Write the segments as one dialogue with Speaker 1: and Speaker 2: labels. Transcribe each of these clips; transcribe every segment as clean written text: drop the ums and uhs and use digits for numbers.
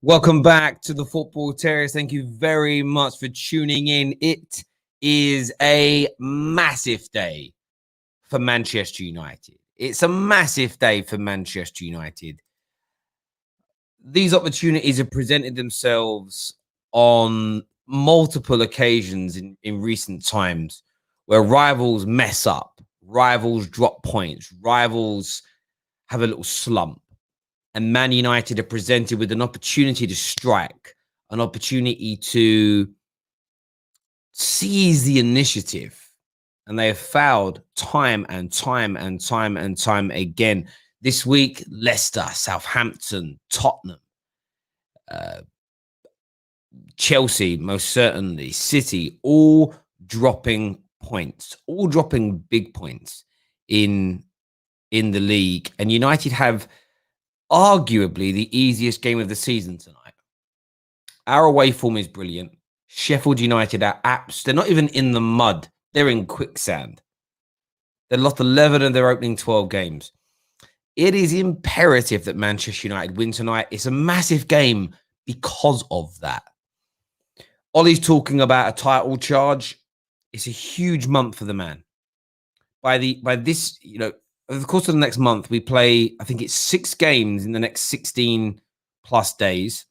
Speaker 1: Welcome back to the Football Terrace. Thank you very much for tuning in. It is a massive day for Manchester United. It's a massive day for Manchester United. These opportunities have presented themselves on multiple occasions in recent times where rivals mess up, rivals drop points, rivals have a little slump. And Man United are presented with an opportunity to strike, an opportunity to seize the initiative. And they have failed time and time again. This week, Leicester, Southampton, Tottenham, Chelsea, most certainly, City, all dropping points, all dropping big points in the league. And United have arguably the easiest game of the season tonight. Our away form is brilliant. Sheffield United are apps. They're not even in the mud. They're in quicksand. They lost 11 of their opening 12 games. It is imperative that Manchester United win tonight. It's a massive game because of that. Ollie's talking about a title charge. It's a huge month for the man. By this, over the course of the next month, we play, I think it's 6 games in the next 16 plus days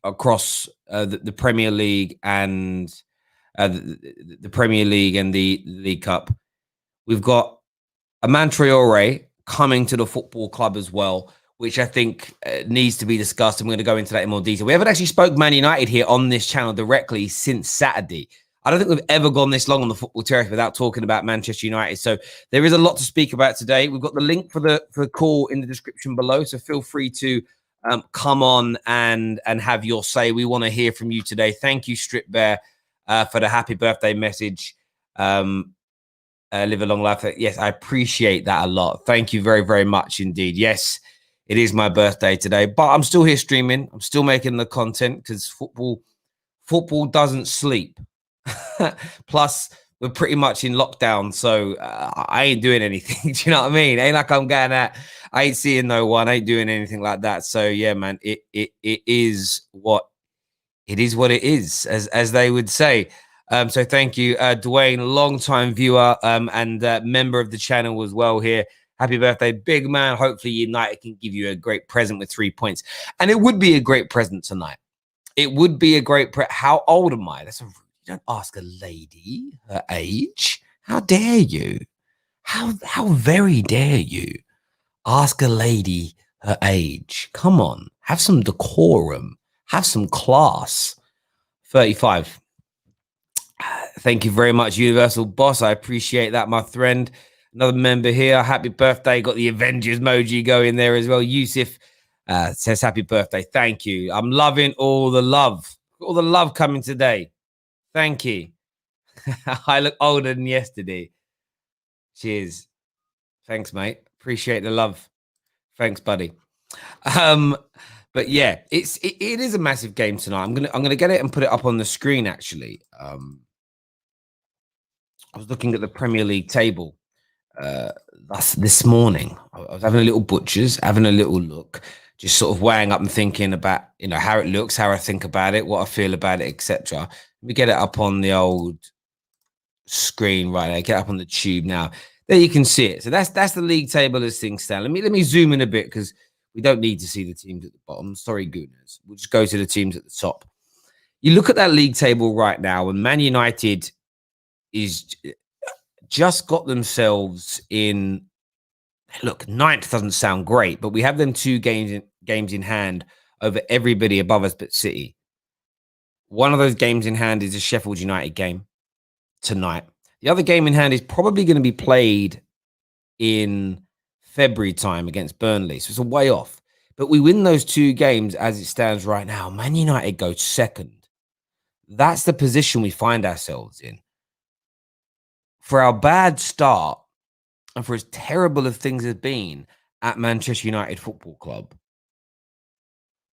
Speaker 1: across the Premier League and the Premier League and the League Cup. We've got Amad Diallo coming to the football club as well, which I think needs to be discussed. And we're going to go into that in more detail. We haven't actually spoke Man United here on this channel directly since Saturday. I don't think we've ever gone this long on the Football Terrace without talking about Manchester United. So there is a lot to speak about today. We've got the link for the call in the description below. So feel free to come on and have your say. We want to hear from you today. Thank you, Strip Bear, for the happy birthday message. Live a long life. Yes, I appreciate that a lot. Thank you very, very much indeed. Yes, it is my birthday today, but I'm still here streaming. I'm still making the content because football doesn't sleep. Plus, we're pretty much in lockdown, so I ain't doing anything. Do you know what I mean? Ain't like I'm going out. I ain't seeing no one. I ain't doing anything like that. So yeah, man, it is what it is. What it is, as they would say. So thank you, Dwayne, long-time viewer and member of the channel as well here. Happy birthday, big man. Hopefully United can give you a great present with 3 points. And it would be a great present tonight. It would be a great How old am I? That's a don't ask a lady her age. How dare you? How very dare you ask a lady her age? Come on, have some decorum, have some class. 35. Thank you very much, Universal Boss. I appreciate that, my friend. Another member here. Happy birthday. Got the Avengers emoji going there as well. Yusuf says happy birthday. Thank you. I'm loving all the love. All the love coming today. Thank you. I look older than yesterday. Cheers. Thanks, mate. Appreciate the love. Thanks, buddy. But yeah, it is a massive game tonight. I'm gonna get it and put it up on the screen. Actually, I was looking at the Premier League table this morning. I was having a little butchers, having a little look, just sort of weighing up and thinking about how it looks, how I think about it, what I feel about it, etc. Let me get it up on the old screen right there. Get up on the tube now. There you can see it. So that's the league table as things stand. Let me zoom in a bit because we don't need to see the teams at the bottom. Sorry, goodness. We'll just go to the teams at the top. You look at that league table right now, and Man United is just got themselves in. Look, 9th doesn't sound great, but we have them 2 games in hand over everybody above us but City. One of those games in hand is a Sheffield United game tonight. The other game in hand is probably going to be played in February time against Burnley. So it's a way off. But we win those 2 games as it stands right now. Man United go second. That's the position we find ourselves in. For our bad start and for as terrible as things have been at Manchester United Football Club,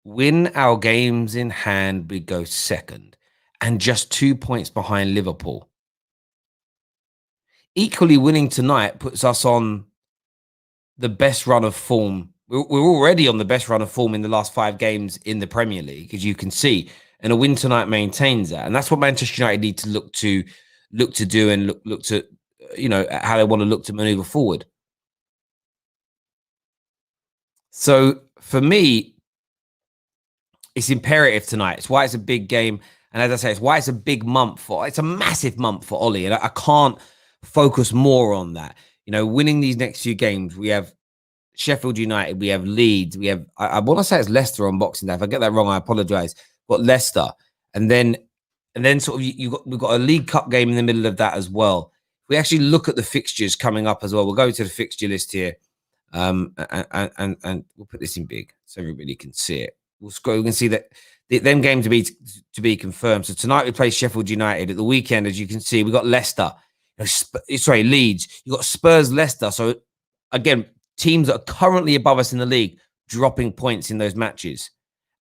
Speaker 1: win our games in hand, we go second and just 2 points behind Liverpool. Equally, winning tonight puts us on the best run of form We're already on the best run of form in the last 5 games in the Premier League, as you can see, and a win tonight maintains that, and that's what Manchester United need to look to do, and look to, how they want to look to maneuver forward. So for me, it's imperative tonight. It's why it's a big game. And as I say, it's why it's a big month it's a massive month for Ole. And I can't focus more on that. Winning these next few games, we have Sheffield United, we have Leeds, we have, I want to say it's Leicester on Boxing Day. If I get that wrong, I apologize. But Leicester. And then sort of we've got a League Cup game in the middle of that as well. We actually look at the fixtures coming up as well. We'll go to the fixture list here. And we'll put this in big so everybody can see it. We'll scroll. We can see that them games to be confirmed. So tonight we play Sheffield United. At the weekend, as you can see, we got Leicester. Leeds. You got Spurs, Leicester. So again, teams that are currently above us in the league dropping points in those matches.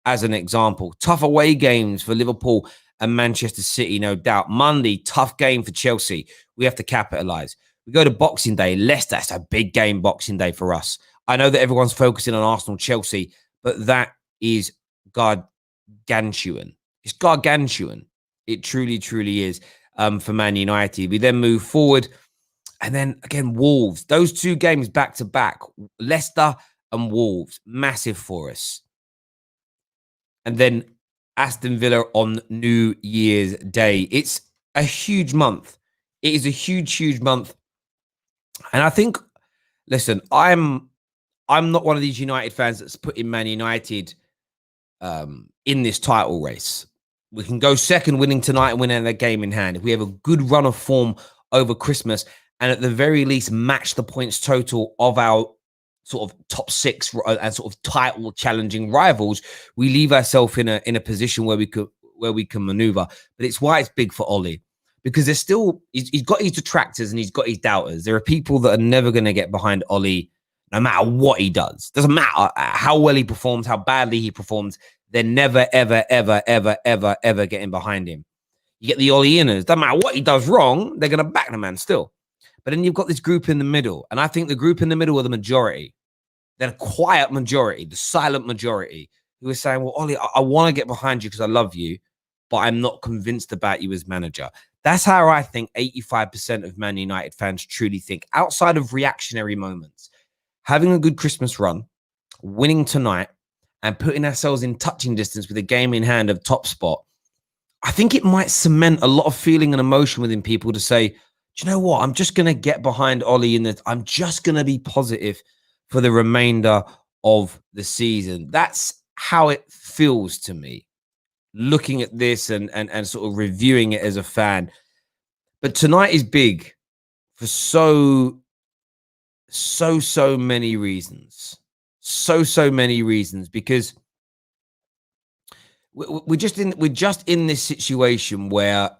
Speaker 1: As an example, tough away games for Liverpool and Manchester City, no doubt. Monday, tough game for Chelsea. We have to capitalize. We go to Boxing Day, Leicester. That's a big game, Boxing Day for us. I know that everyone's focusing on Arsenal, Chelsea, but that is gargantuan. It's gargantuan. It truly, truly is for Man United. We then move forward, and then again, Wolves. Those 2 games back to back, Leicester and Wolves, massive for us. And then Aston Villa on New Year's Day. It's a huge month. It is a huge, huge month. And I think, listen, I'm not one of these United fans that's putting Man United in this title race. We can go second, winning tonight and winning a game in hand. If we have a good run of form over Christmas, and at the very least match the points total of our sort of top 6 and sort of title challenging rivals, we leave ourselves in a position where we can maneuver. But it's why it's big for Ole, because there's still he's got his detractors and he's got his doubters. There are people that are never going to get behind Ole, no matter what he does. Doesn't matter how well he performs, how badly he performs. They're never, ever, ever, ever, ever, ever getting behind him. You get the Ole-inners. Doesn't matter what he does wrong, they're going to back the man still. But then you've got this group in the middle. And I think the group in the middle are the majority. They're the quiet majority, the silent majority, who are saying, well, Ole, I want to get behind you because I love you, but I'm not convinced about you as manager. That's how I think 85% of Man United fans truly think, outside of reactionary moments. Having a good Christmas run, winning tonight, and putting ourselves in touching distance with a game in hand of top spot, I think it might cement a lot of feeling and emotion within people to say, do you know what? I'm just going to get behind Ole in that. I'm just going to be positive for the remainder of the season. That's how it feels to me, looking at this and sort of reviewing it as a fan. But tonight is big for so many reasons. So many reasons, because we're just in this situation where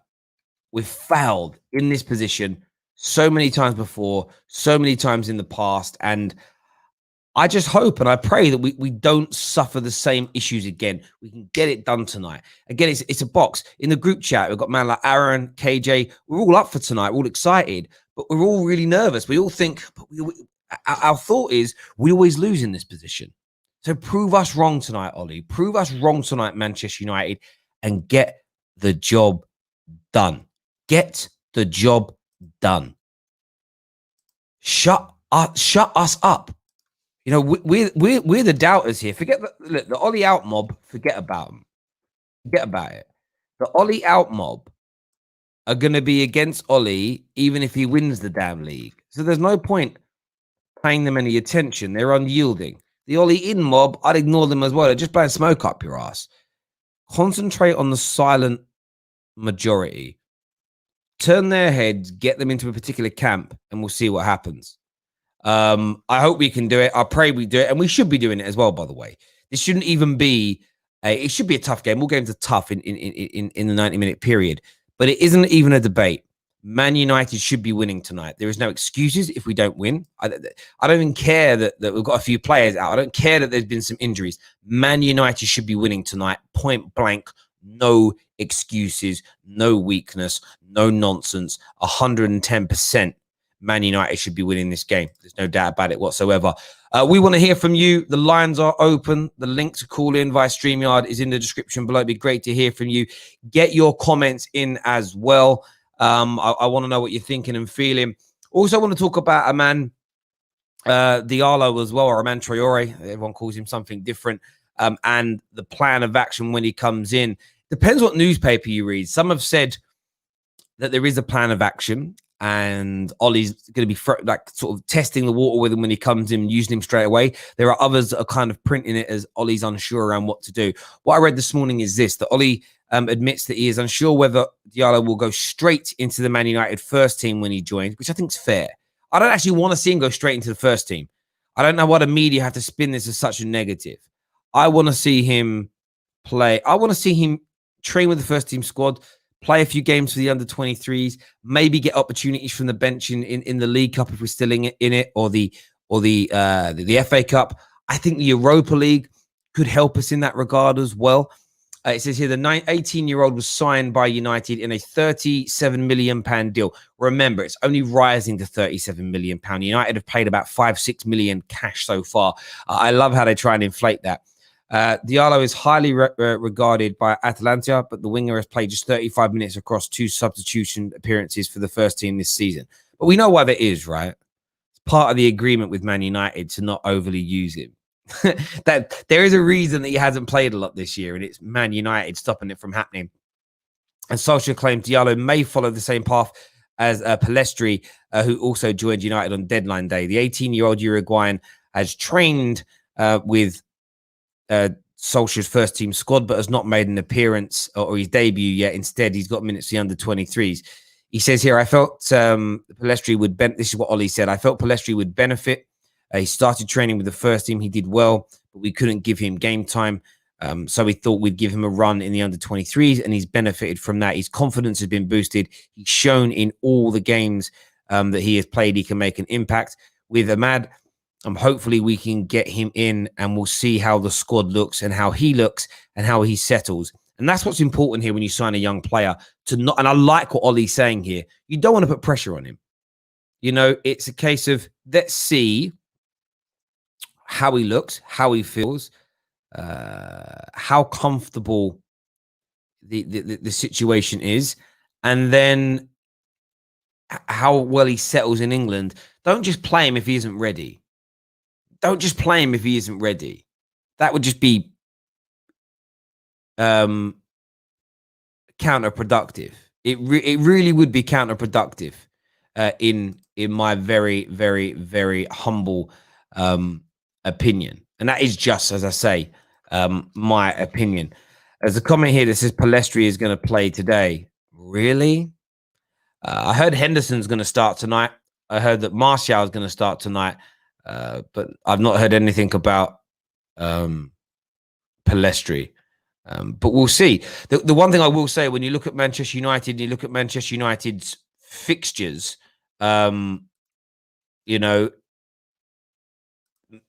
Speaker 1: we've failed in this position so many times before, so many times in the past. And I just hope and I pray that we don't suffer the same issues again. We can get it done tonight. Again, it's a box. In the group chat, we've got man like Aaron, KJ. We're all up for tonight. We're all excited, but we're all really nervous. We all think, but our thought is we always lose in this position. So prove us wrong tonight, Ole. Prove us wrong tonight, Manchester United, and get the job done. Get the job done. Shut us up. You know, we're the doubters here. Forget the Ole out mob. Forget about them. Forget about it. The Ole out mob are going to be against Ole even if he wins the damn league. So there's no point paying them any attention. They're unyielding. The Ole in mob, I'd ignore them as well. They're just blowing smoke up your ass. Concentrate on the silent majority. Turn their heads, get them into a particular camp, and we'll see what happens. I hope we can do it. I pray we do it, and we should be doing it as well, by the way. This shouldn't even be it should be a tough game. All games are tough in the 90-minute period, but it isn't even a debate. Man United should be winning tonight. There is no excuses if we don't win. I don't even care that we've got a few players out. I don't care that there's been some injuries. Man United should be winning tonight, point blank. No excuses, no weakness, no nonsense. 110%. Man United should be winning this game. There's no doubt about it whatsoever. We want to hear from you. The lines are open. The link to call in via StreamYard is in the description below. It'd be great to hear from you. Get your comments in as well. I want to know what you're thinking and feeling. Also, I want to talk about Amad Diallo as well, or Amad Traore. Everyone calls him something different. And the plan of action when he comes in. Depends what newspaper you read. Some have said that there is a plan of action and Ollie's going to be like sort of testing the water with him when he comes in, using him straight away. There are others that are kind of printing it as Ollie's unsure around what to do. What I read this morning is this, that Ollie admits that he is unsure whether Diallo will go straight into the Man United first team when he joins, which I think is fair. I don't actually want to see him go straight into the first team. I don't know why the media have to spin this as such a negative. I want to see him play. I want to see him train with the first team squad, play a few games for the under-23s, maybe get opportunities from the bench in the League Cup if we're still in it, or the FA Cup. I think the Europa League could help us in that regard as well. It says here the 18-year-old was signed by United in a £37 million deal. Remember, it's only rising to £37 million. United have paid about £5-6 million cash so far. I love how they try and inflate that. Diallo is highly regarded by Atalanta, but the winger has played just 35 minutes across 2 substitution appearances for the first team this season. But we know why that is, right? It's part of the agreement with Man United to not overly use him. That there is a reason that he hasn't played a lot this year, and it's Man United stopping it from happening. And Solskjaer claimed Diallo may follow the same path as Palestri, who also joined United on deadline day. The 18-year-old Uruguayan has trained with Solskjaer's first team squad, but has not made an appearance or his debut yet. Instead, he's got minutes for the under-23s. He says here, I felt Palestri would benefit. This is what Ollie said. I felt Palestri would benefit. He started training with the first team. He did well, but we couldn't give him game time. So we thought we'd give him a run in the under-23s, and he's benefited from that. His confidence has been boosted. He's shown in all the games that he has played he can make an impact. With Amad, hopefully we can get him in, and we'll see how the squad looks and how he looks and how he settles. And that's what's important here when you sign a young player to not. And I like what Ollie's saying here. You don't want to put pressure on him. You know, it's a case of let's see how he looks, how he feels, how comfortable the situation is, and then how well he settles in England. Don't just play him if he isn't ready. Don't just play him if he isn't ready. That would just be counterproductive. It really would be counterproductive in my very, very, very humble opinion. And that is just, as I say, my opinion. There's a comment here that says Palestri is going to play today. Really? I heard Henderson's going to start tonight. I heard that Martial is going to start tonight. But I've not heard anything about Palestri. But we'll see. The one thing I will say, when you look at Manchester United, you look at Manchester United's fixtures, you know,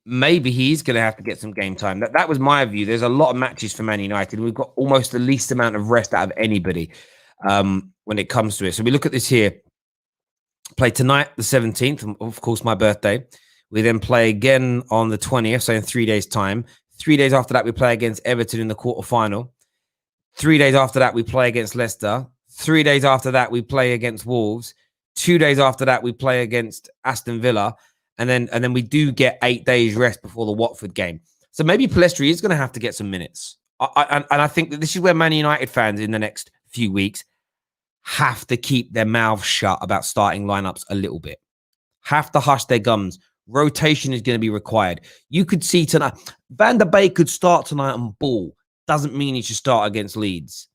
Speaker 1: maybe he's going to have to get some game time. That was my view. There's a lot of matches for Man United. We've got almost the least amount of rest out of anybody when it comes to it. So we look at this here. Play tonight, the 17th, of course, my birthday. We then play again on the 20th, so in 3 days' time. 3 days after that, we play against Everton in the quarterfinal. 3 days after that, we play against Leicester. 3 days after that, we play against Wolves. 2 days after that, we play against Aston Villa. And then we do get 8 days rest before the Watford game. So maybe Palestri is going to have to get some minutes. And I think that this is where Man United fans in the next few weeks have to keep their mouths shut about starting lineups a little bit. Have to hush their gums. Rotation is going to be required. You could see tonight, Van der Beek could start tonight and ball. Doesn't mean he should start against Leeds.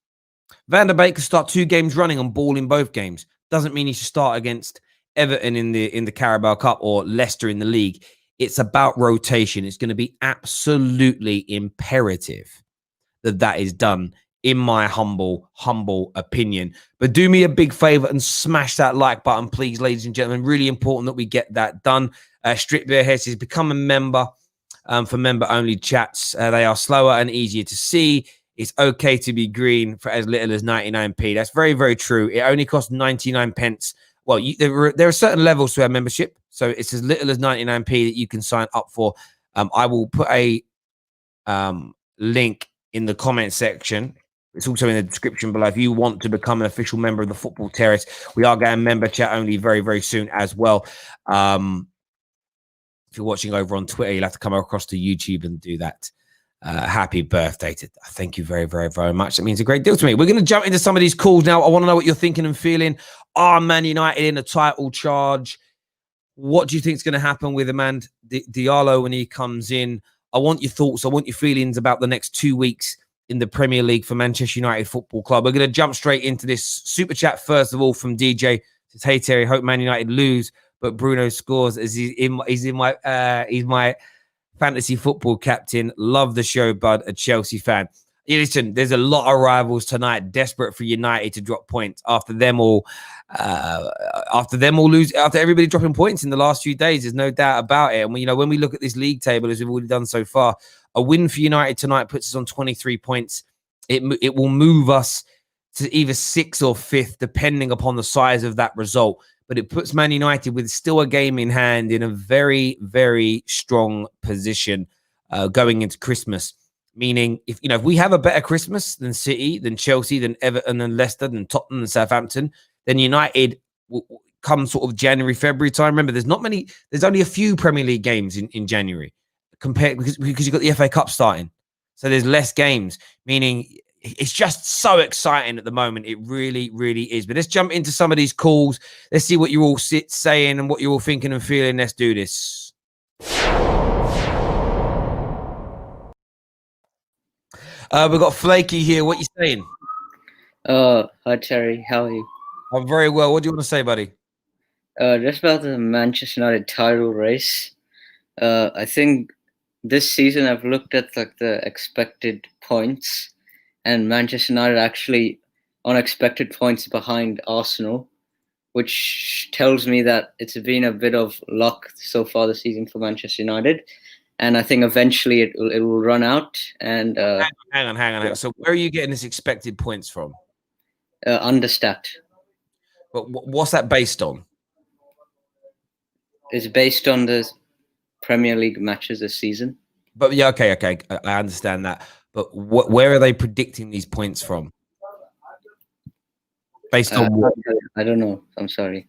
Speaker 1: Van der Beek could start 2 games running and ball in both games. Doesn't mean he should start against Everton in the Carabao Cup or Leicester in the league. It's about rotation. It's going to be absolutely imperative that is done, in my humble opinion. But do me a big favor and smash that like button, please, ladies and gentlemen. Really important that we get that done. Strip Bear here says, become a member for member-only chats. They are slower and easier to see. It's okay to be green for as little as 99p. That's very, very true. It only costs 99 pence well, there are certain levels to our membership. So it's as little as 99p that you can sign up for. I will put a link in the comment section. It's also in the description below. If you want to become an official member of the Football Terrace, we are going member chat only very, very soon as well. If you're watching over on Twitter, you'll have to come across to YouTube and do that. Happy birthday to thank you very, very, very much. That means a great deal to me. We're going to jump into some of these calls now. I want to know what you're thinking and feeling. Are Man United in a title charge? What do you think is going to happen with Amad Diallo when he comes in? I want your thoughts. I want your feelings about the next 2 weeks in the Premier League for Manchester United Football Club. We're going to jump straight into this super chat. First of all, from DJ, says, "Hey Terry, hope Man United lose, but Bruno scores as he's my fantasy football captain. Love the show, bud. A Chelsea fan." Yeah, listen, there's a lot of rivals tonight desperate for United to drop points after them all lose, after everybody dropping points in the last few days. There's no doubt about it. And when we look at this league table, as we've already done so far, a win for United tonight puts us on 23 points. It will move us to either 6th or 5th, depending upon the size of that result. But it puts Man United with still a game in hand in a very, very strong position going into Christmas. Meaning, if we have a better Christmas than City, than Chelsea, than Everton, than Leicester, than Tottenham, and Southampton, then United will come sort of January, February time. Remember, there's only a few Premier League games in January compared because you've got the FA Cup starting. So there's less games, meaning it's just so exciting at the moment. It really, really is. But let's jump into some of these calls. Let's see what you're all saying and what you're all thinking and feeling. Let's do this. We've got Flaky here. What are you saying?
Speaker 2: Hi Terry, how are you?
Speaker 1: I'm very well. What do you want to say, buddy?
Speaker 2: Just about the Manchester United title race. I think this season I've looked at the expected points, and Manchester United actually on expected points behind Arsenal, which tells me that it's been a bit of luck so far this season for Manchester United. And I think eventually it will run out. And
Speaker 1: hang on. So where are you getting this expected points from?
Speaker 2: Understat.
Speaker 1: But what's that based on?
Speaker 2: It's based on the Premier League matches this season.
Speaker 1: But yeah, okay, I understand that. But where are they predicting these points from? Based on what?
Speaker 2: I don't know. I'm sorry.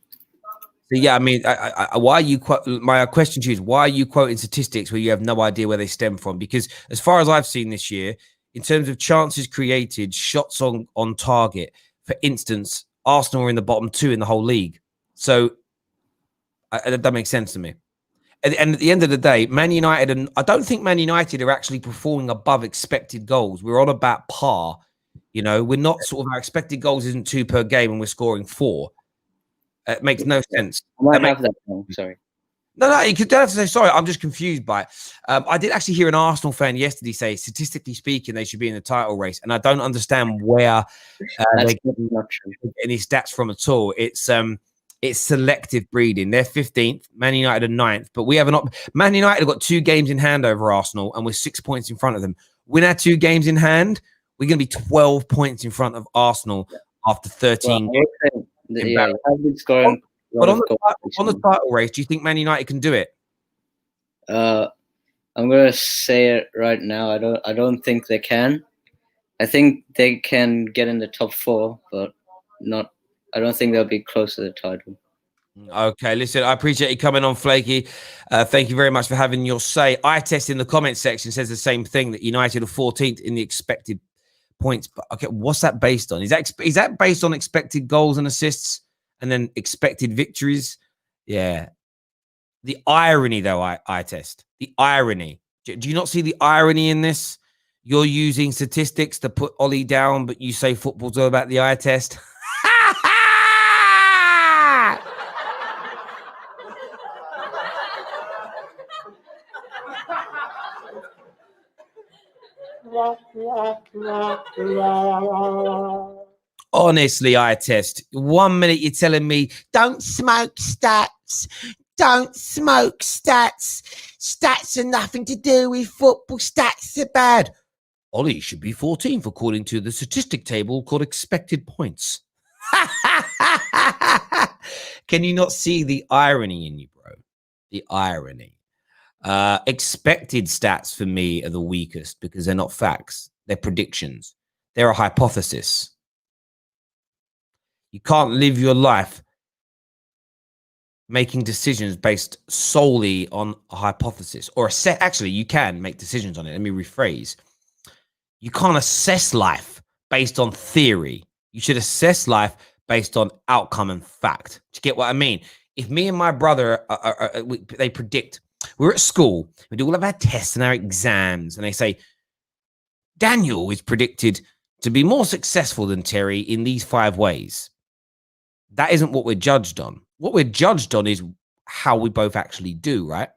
Speaker 1: So yeah, I mean, why are you? My question to you is, why are you quoting statistics where you have no idea where they stem from? Because as far as I've seen this year, in terms of chances created, shots on target, for instance, Arsenal are in the bottom 2 in the whole league. So that makes sense to me. And at the end of the day, Man United, and I don't think Man United are actually performing above expected goals. We're on about par. We're not sort of, our expected goals isn't 2 per game and we're scoring 4. It makes no sense.
Speaker 2: I might have that wrong. Sorry.
Speaker 1: No, you don't have to say sorry. I'm just confused by it. I did actually hear an Arsenal fan yesterday say, statistically speaking, they should be in the title race. And I don't understand where they get any stats from at all. It's selective breeding. They're 15th, Man United are 9th, but we have Man United have got 2 games in hand over Arsenal, and we're 6 points in front of them. Win our 2 games in hand, we're going to be 12 points in front of Arsenal after 13 games.
Speaker 2: Yeah, I've been scoring.
Speaker 1: But on the title race, do you think Man United can do it?
Speaker 2: I'm gonna say it right now. I don't think they can. I think they can get in the top 4, but not. I don't think they'll be close to the title.
Speaker 1: Okay, listen, I appreciate you coming on, Flaky. Thank you very much for having your say. iTest in the comment section says the same thing, that United are 14th in the expected points. But okay, what's that based on? Is that based on expected goals and assists and then expected victories? Yeah. The irony, though, iTest. The irony. Do you not see the irony in this? You're using statistics to put Ole down, but you say football's all about the eye test. Honestly, eye test. 1 minute you're telling me, don't smoke stats. Don't smoke stats. Stats are nothing to do with football. Stats are bad. Ollie should be 14th according to the statistic table called expected points. Can you not see the irony in you, bro? The irony. Expected stats for me are the weakest because they're not facts. They're predictions. They're a hypothesis. You can't live your life making decisions based solely on a hypothesis or a set. Actually, you can make decisions on it. Let me rephrase. You can't assess life based on theory. You should assess life based on outcome and fact. Do you get what I mean? If me and my brother, they predict, we're at school, we do all of our tests and our exams, and they say, Daniel is predicted to be more successful than Terry in these 5 ways. That isn't what we're judged on. What we're judged on is how we both actually do, right?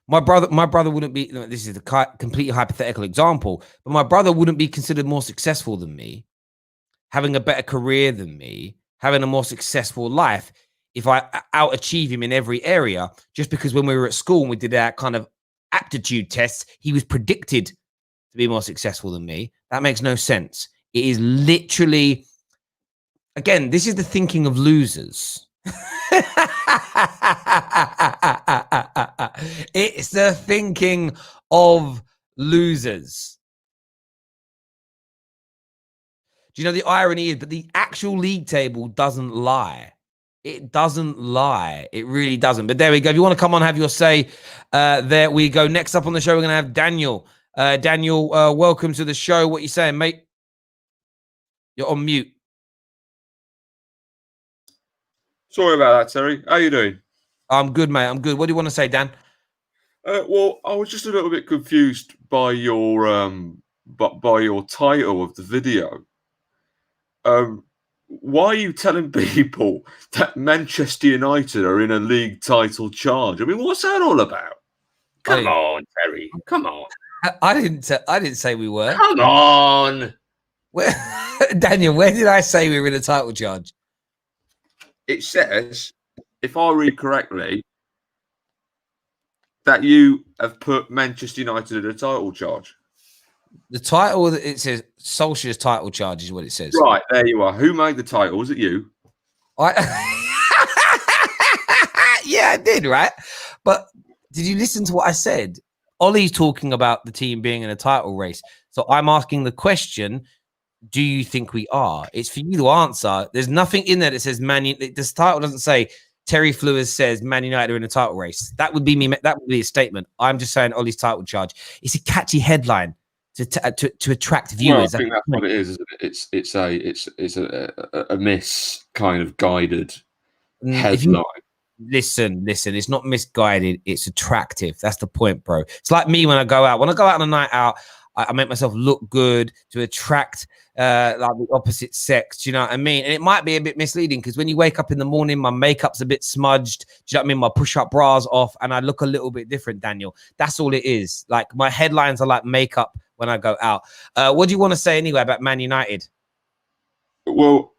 Speaker 1: My brother wouldn't be, this is a completely hypothetical example, but my brother wouldn't be considered more successful than me, having a better career than me, having a more successful life if I outachieve him in every area, just because when we were at school and we did our kind of aptitude tests, he was predicted to be more successful than me. That makes no sense. It is literally, again, this is the thinking of losers. It's the thinking of losers. Do you know the irony is, but the actual league table doesn't lie. It doesn't lie. It really doesn't. But there we go. If you want to come on, have your say, there we go. Next up on the show, we're going to have Daniel. Daniel, welcome to the show. What are you saying, mate? You're on mute.
Speaker 3: Sorry about that, Terry. How you doing?
Speaker 1: I'm good, mate. I'm good. What do you want to say, Dan?
Speaker 3: Well, I was just a little bit confused by your title of the video. Why are you telling people that Manchester United are in a league title charge? I mean, what's that all about? Come on, Terry. Come on.
Speaker 1: I didn't say we were.
Speaker 3: Come on.
Speaker 1: Daniel, where did I say we were in a title charge?
Speaker 3: It says, if I read correctly, that you have put Manchester United in a title charge.
Speaker 1: The title, it says Solskjaer's title charge is what it says.
Speaker 3: Right, there you are. Who made the title? Was it you?
Speaker 1: Yeah, I did, right? But did you listen to what I said? Ollie's talking about the team being in a title race. So I'm asking the question, do you think we are? It's for you to answer. There's nothing in there that says this title doesn't say Terry Flewers says Man United are in a title race. That would be me. That would be a statement. I'm just saying Ollie's title charge. It's a catchy headline to attract viewers.
Speaker 3: Well, I think that's what it is, isn't it? It's a miss kind of guided headline.
Speaker 1: Listen, it's not misguided. It's attractive. That's the point, bro. It's like me when I go out. When I go out on a night out, I make myself look good to attract like the opposite sex. Do you know what I mean? And it might be a bit misleading because when you wake up in the morning, my makeup's a bit smudged. Do you know what I mean? My push-up bra's off and I look a little bit different, Daniel. That's all it is. Like my headlines are like makeup when I go out. What do you want to say anyway about Man United?
Speaker 3: Well,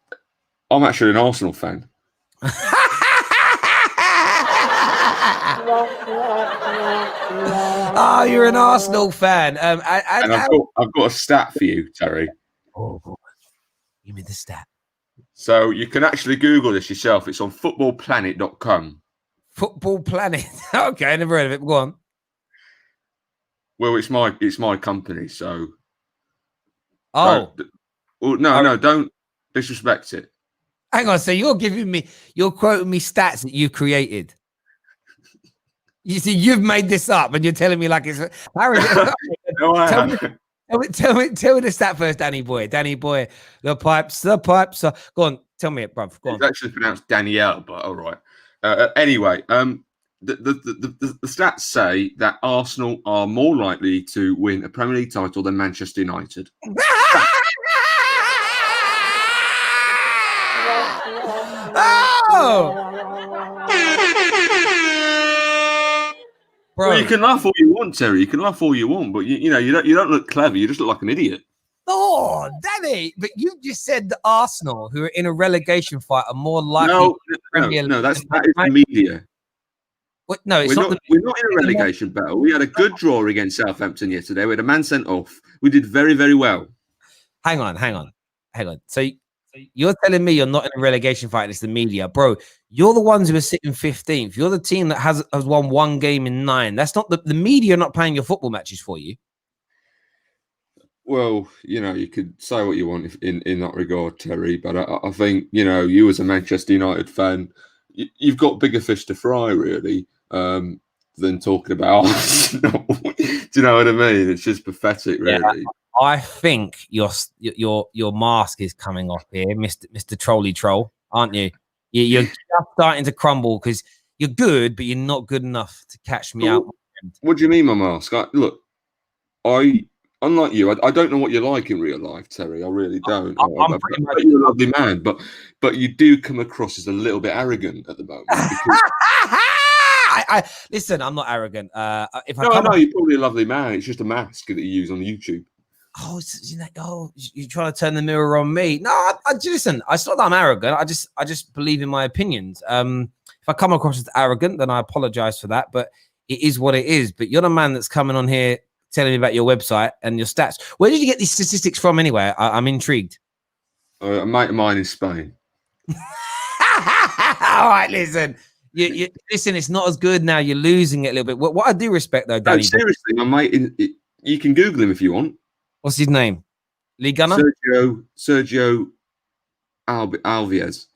Speaker 3: I'm actually an Arsenal fan.
Speaker 1: Oh, you're an Arsenal fan.
Speaker 3: And I've got a stat for you, Terry.
Speaker 1: Oh, give me the stat.
Speaker 3: So you can actually Google this yourself. It's on footballplanet.com.
Speaker 1: Football Planet. Okay, I never heard of it. Go on.
Speaker 3: Well, it's my company, so.
Speaker 1: Oh.
Speaker 3: No, don't disrespect it.
Speaker 1: Hang on. So you're quoting me stats that you created. You see, you've made this up, and you're telling me like it's. Tell me the stat first, Danny boy. Danny boy, the pipes. Go on, tell me it, bruv. Go on.
Speaker 3: It's actually pronounced Danielle, but all right. Anyway, the stats say that Arsenal are more likely to win a Premier League title than Manchester United.
Speaker 1: Oh! Bro.
Speaker 3: Well, you can laugh all you want, Terry. You can laugh all you want, but you don't look clever. You just look like an idiot.
Speaker 1: Oh, Danny! But you just said the Arsenal, who are in a relegation fight, are more likely.
Speaker 3: No, that is the media.
Speaker 1: What? No, it's not.
Speaker 3: We're not in a relegation battle. We had a good draw against Southampton yesterday. We had a man sent off. We did very, very well.
Speaker 1: Hang on. So You're telling me you're not in a relegation fight, and it's the media, bro. You're the ones who are sitting 15th. You're the team that has won 1 game in 9. That's not the media are not playing your football matches for you.
Speaker 3: Well, you could say what you want in that regard, Terry, but I think, you as a Manchester United fan, you've got bigger fish to fry, really, than talking about Arsenal. Do you know what I mean? It's just pathetic, really.
Speaker 1: Yeah, I think your mask is coming off here, Mr. Trolly Troll, aren't you? You're just starting to crumble because you're good, but you're not good enough to catch me out.
Speaker 3: What do you mean, my mask? Look, unlike you, I don't know what you're like in real life, Terry. I really don't.
Speaker 1: I'm pretty much
Speaker 3: you're a lovely man, but you do come across as a little bit arrogant at the moment. Because...
Speaker 1: listen, I'm not arrogant. If
Speaker 3: I know you're probably a lovely man. It's just a mask that you use on YouTube.
Speaker 1: Oh, you're trying to turn the mirror on me. No, I listen. It's not that I'm arrogant. I just believe in my opinions. If I come across as arrogant, then I apologize for that. But it is what it is. But you're the man that's coming on here telling me about your website and your stats. Where did you get these statistics from anyway? I'm intrigued.
Speaker 3: A mate of mine in Spain.
Speaker 1: All right, listen. Listen, it's not as good now. You're losing it a little bit. What I do respect, though, Danny.
Speaker 3: No, seriously, my mate, you can Google him if you want.
Speaker 1: What's his name? Ole Gunnar?
Speaker 3: Sergio Alvarez.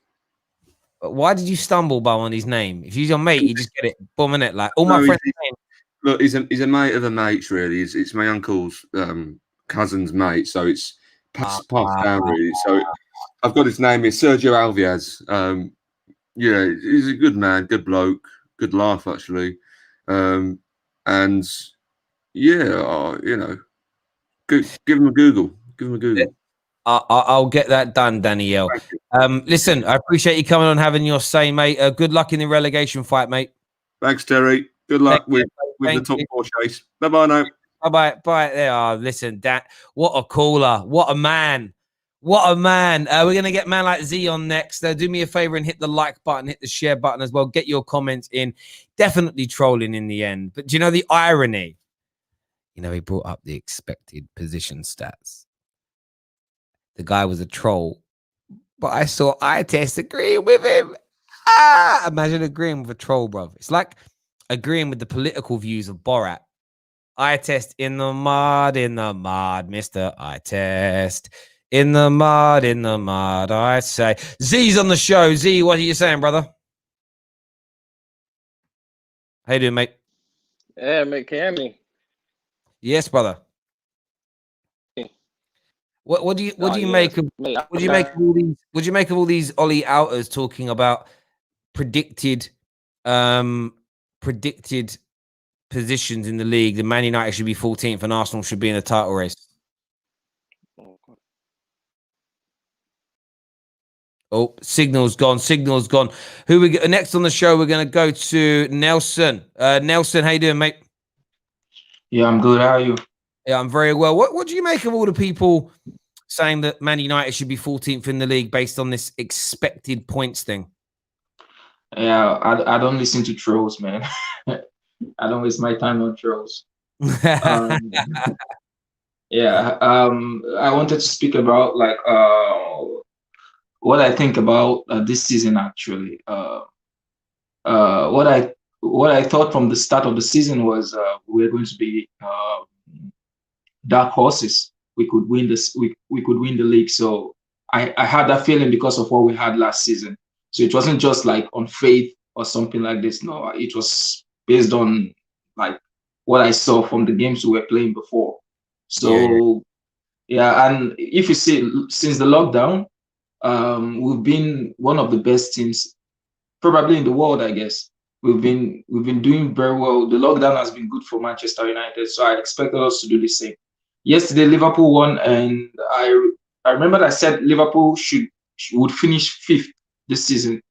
Speaker 1: Why did you stumble by on his name? If he's your mate, you just get it. Boom, innit? Like all my friends.
Speaker 3: Look, he's a mate of a mate's, really. It's my uncle's cousin's mate, so it's passed down, really. So I've got his name. It's Sergio Alvarez. Yeah, he's a good man, good bloke, good laugh, actually. And yeah, give him a Google. Give him a Google.
Speaker 1: I'll get that done, Danielle. Listen, I appreciate you coming on, having your say, mate. Good luck in the relegation fight, mate.
Speaker 3: Thanks, Terry. Good luck with the top 4 chase. Bye-bye now.
Speaker 1: Bye-bye. Bye. There are. Listen, what a caller. What a man. What a man. We're going to get man like Z on next. Do me a favor and hit the like button, hit the share button as well. Get your comments in. Definitely trolling in the end. But do you know the irony? He brought up the expected position stats. The guy was a troll, but I saw eye test agreeing with him. Imagine agreeing with a troll, bro. It's like agreeing with the political views of Borat. Eye test in the mud, Mr. Eye test. In the mud, I say. Z's on the show. Z, what are you saying, brother? How you doing, mate?
Speaker 4: Yeah, mate, can you hear me?
Speaker 1: Yes, brother. What do you make of all these Ollie outers talking about predicted positions in the league? The Man United should be 14th and Arsenal should be in the title race. Oh, signal's gone. Who we get next on the show? We're going to go to Nelson. Nelson, how you doing, mate?
Speaker 5: Yeah, I'm good. How are you?
Speaker 1: Yeah, I'm very well. What do you make of all the people saying that Man United should be 14th in the league based on this expected points thing?
Speaker 5: Yeah, I don't listen to trolls, man. I don't waste my time on trolls. I wanted to speak about what I think about this season. Actually, what I thought from the start of the season was we're going to be dark horses. We could win this. We could win the league. So I had that feeling because of what we had last season. So it wasn't just like on faith or something like this. No, it was based on like what I saw from the games we were playing before. So yeah, and if you see since the lockdown, we've been one of the best teams probably in the world, I guess. We've been doing very well. The lockdown has been good for Manchester United, so I expected us to do the same. Yesterday, Liverpool won, and I remember I said Liverpool would finish 5th this season.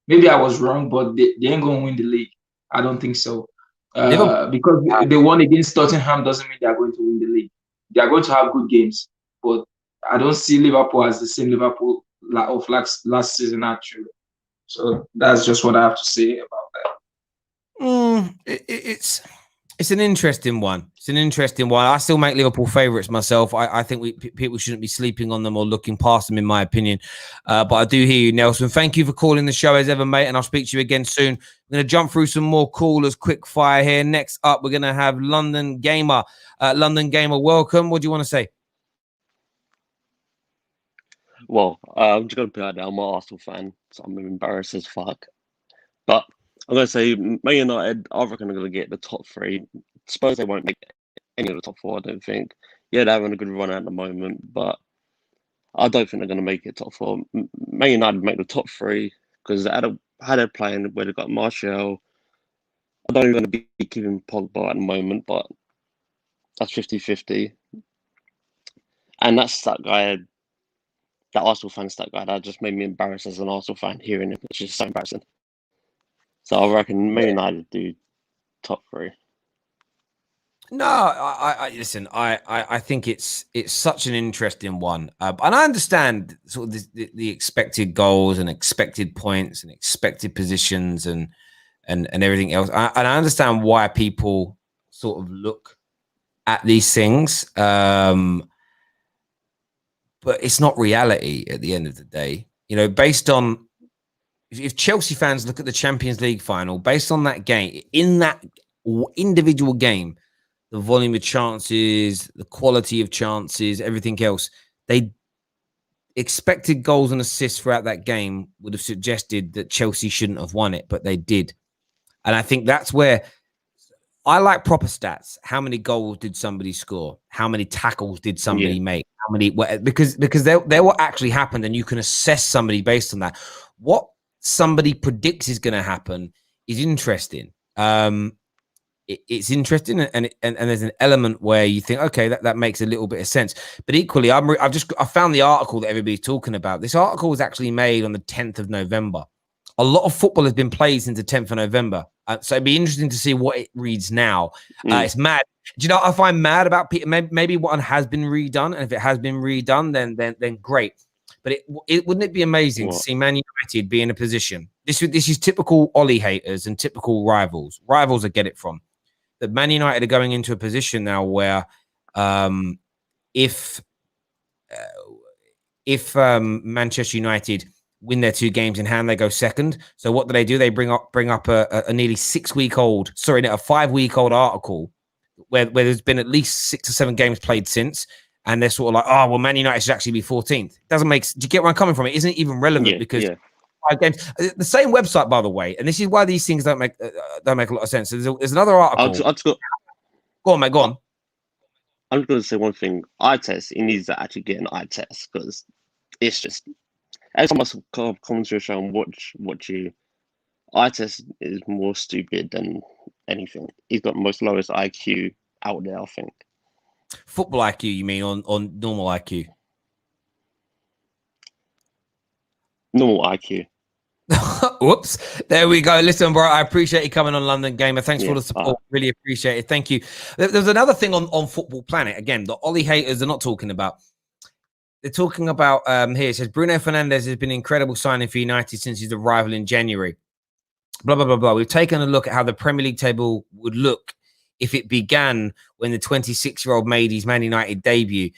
Speaker 5: Maybe I was wrong, but they ain't going to win the league. I don't think so. Because they won against Tottenham doesn't mean they are going to win the league. They are going to have good games, but I don't see Liverpool as the same Liverpool of last season, actually. So that's just what I have to say about that.
Speaker 1: It's an interesting one. I still make Liverpool favourites myself. I think people shouldn't be sleeping on them or looking past them, in my opinion. But I do hear you, Nelson. Thank you for calling the show as ever, mate. And I'll speak to you again soon. We're going to jump through some more callers, quick fire here. Next up, we're going to have London Gamer. London Gamer, welcome. What do you want to say?
Speaker 4: Well, I'm just going to put out there. I'm an Arsenal fan, so I'm embarrassed as fuck. But I'm going to say Man United, I reckon they're going to get the top 3. Suppose they won't make any of the top 4, I don't think. Yeah, they're having a good run at the moment, but I don't think they're going to make it top 4. Man United make the top 3 because how they're playing, where they've got Martial. I don't even want to be keeping Pogba at the moment, but that's 50-50. And that's that guy, that Arsenal fan stat guy, that just made me embarrassed as an Arsenal fan hearing it. It's just so embarrassing. So I reckon Man United do top 3.
Speaker 1: No, I listen. I think it's such an interesting one, and I understand sort of the expected goals and expected points and expected positions and everything else. And I understand why people sort of look at these things, but it's not reality at the end of the day. You know, based on if Chelsea fans look at the Champions League final, based on that game, in that individual game, the volume of chances, the quality of chances, everything else, they expected goals and assists throughout that game would have suggested that Chelsea shouldn't have won it, but they did. And I think that's where I like proper stats. How many goals did somebody score? How many tackles did somebody make? How many? Because they're what actually happened, and you can assess somebody based on that. What somebody predicts is going to happen is interesting. It's interesting, and there's an element where you think, okay, that makes a little bit of sense. But equally, I found the article that everybody's talking about. This article was actually made on the 10th of November. A lot of football has been played since the 10th of November. So it'd be interesting to see what it reads now. It's mad. Do you know what I find mad about Peter? Maybe one has been redone, and if it has been redone, then great. But wouldn't it be amazing to see Man United be in a position? This is typical Ole haters and typical rivals. Rivals I get it from. That Man United are going into a position now where if Manchester United win their 2 games in hand, they go second. So what do? They bring up a nearly 5-week-old article where there's been at least 6 or 7 games played since, and they're sort of like, oh well, Man United should actually be 14th. Doesn't make. Do you get where I'm coming from? It isn't even relevant because 5 games. The same website, by the way, and this is why these things don't make a lot of sense. So there's another article. Go on, mate. Go on.
Speaker 4: I'm just going to say one thing. Eye test. It needs to actually get an eye test because it's just every time I come to a show and watch you, eye test is more stupid than anything. He's got the most lowest IQ out there, I think.
Speaker 1: Football IQ, you mean, on normal IQ?
Speaker 4: Normal IQ.
Speaker 1: Whoops. There we go. Listen, bro, I appreciate you coming on London Gamer. Thanks for the support. Really appreciate it. Thank you. There's another thing on Football Planet. Again, the Ole haters are not talking about. They're talking about here. It says Bruno Fernandes has been an incredible signing for United since his arrival in January. Blah, blah, blah, blah. We've taken a look at how the Premier League table would look if it began when the 26-year-old made his Man United debut.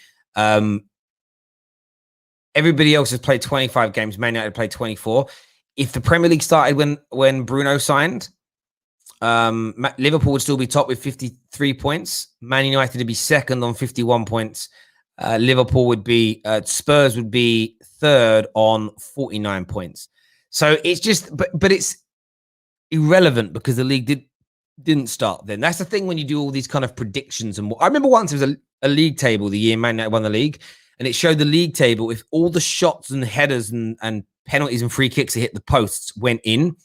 Speaker 1: Everybody else has played 25 games. Man United played 24. If the Premier League started when Bruno signed, Liverpool would still be top with 53 points. Man United would be second on 51 points. Liverpool would be, Spurs would be third on 49 points. So it's just, but it's irrelevant because the league didn't start then. That's the thing when you do all these kind of predictions. And I remember once there was a league table the year Man United won the league, and it showed the league table if all the shots and headers and penalties and free kicks that hit the posts went in,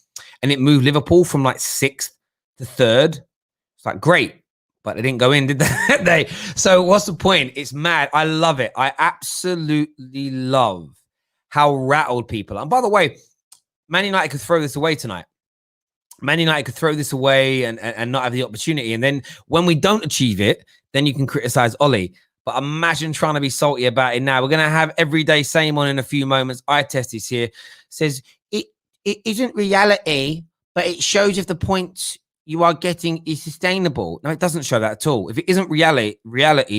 Speaker 1: and it moved Liverpool from like 6th to 3rd. It's like, great, but they didn't go in, did they? So what's the point? It's mad. I love it. I absolutely love how rattled people are. And by the way, Man United could throw this away tonight. Man United could throw this away and not have the opportunity. And then when we don't achieve it, then you can criticize Ole. But imagine trying to be salty about it now. We're going to have everyday same on in a few moments. Eye test is here. Says it isn't reality, but it shows if the points you are getting is sustainable. No, it doesn't show that at all. If it isn't reality,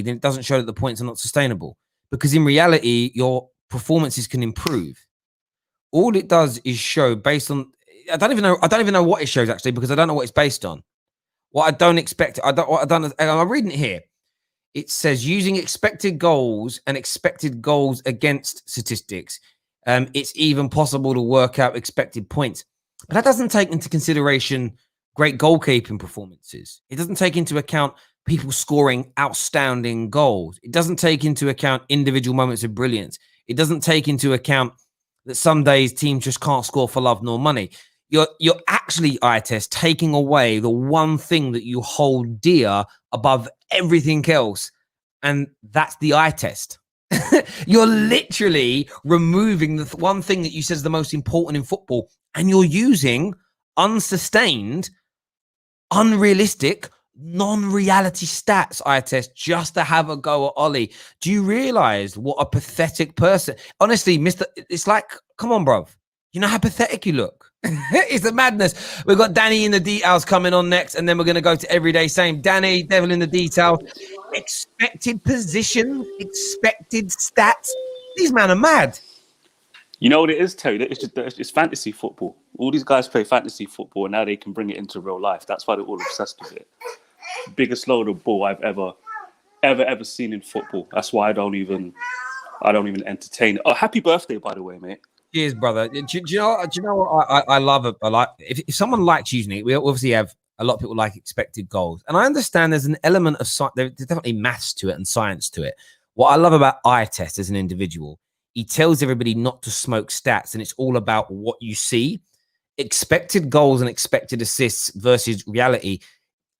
Speaker 1: then it doesn't show that the points are not sustainable. Because in reality, your performances can improve. All it does is show based on. I don't even know what it shows actually, because I don't know what it's based on. What I don't expect. I'm reading it here. It says using expected goals and expected goals against statistics. It's even possible to work out expected points. But that doesn't take into consideration great goalkeeping performances. It doesn't take into account people scoring outstanding goals. It doesn't take into account individual moments of brilliance. It doesn't take into account that some days teams just can't score for love nor money. You're actually, eye test, taking away the one thing that you hold dear above everything else, and that's the eye test. You're literally removing the one thing that you said is the most important in football, and you're using unsustained, unrealistic, non-reality stats, eye test, just to have a go at Ollie. Do you realize what a pathetic person? Honestly, Mr. It's like, come on, bruv. You know how pathetic you look. It's a madness. We've got Danny in the details coming on next, and then we're going to go to everyday same. Danny, devil in the details. Expected positions, expected stats. These men are mad.
Speaker 6: You know what it is, Terry? It's fantasy football. All these guys play fantasy football, and now they can bring it into real life. That's why they're all obsessed with it. Biggest load of ball I've ever seen in football. That's why I don't even entertain it. Oh, happy birthday, by the way, mate.
Speaker 1: Cheers, brother. Do you know what I love? I like if someone likes using it. We obviously have a lot of people like expected goals, and I understand there's an element of there's definitely maths to it and science to it. What I love about eye test as an individual, he tells everybody not to smoke stats, and it's all about what you see. Expected goals and expected assists versus reality.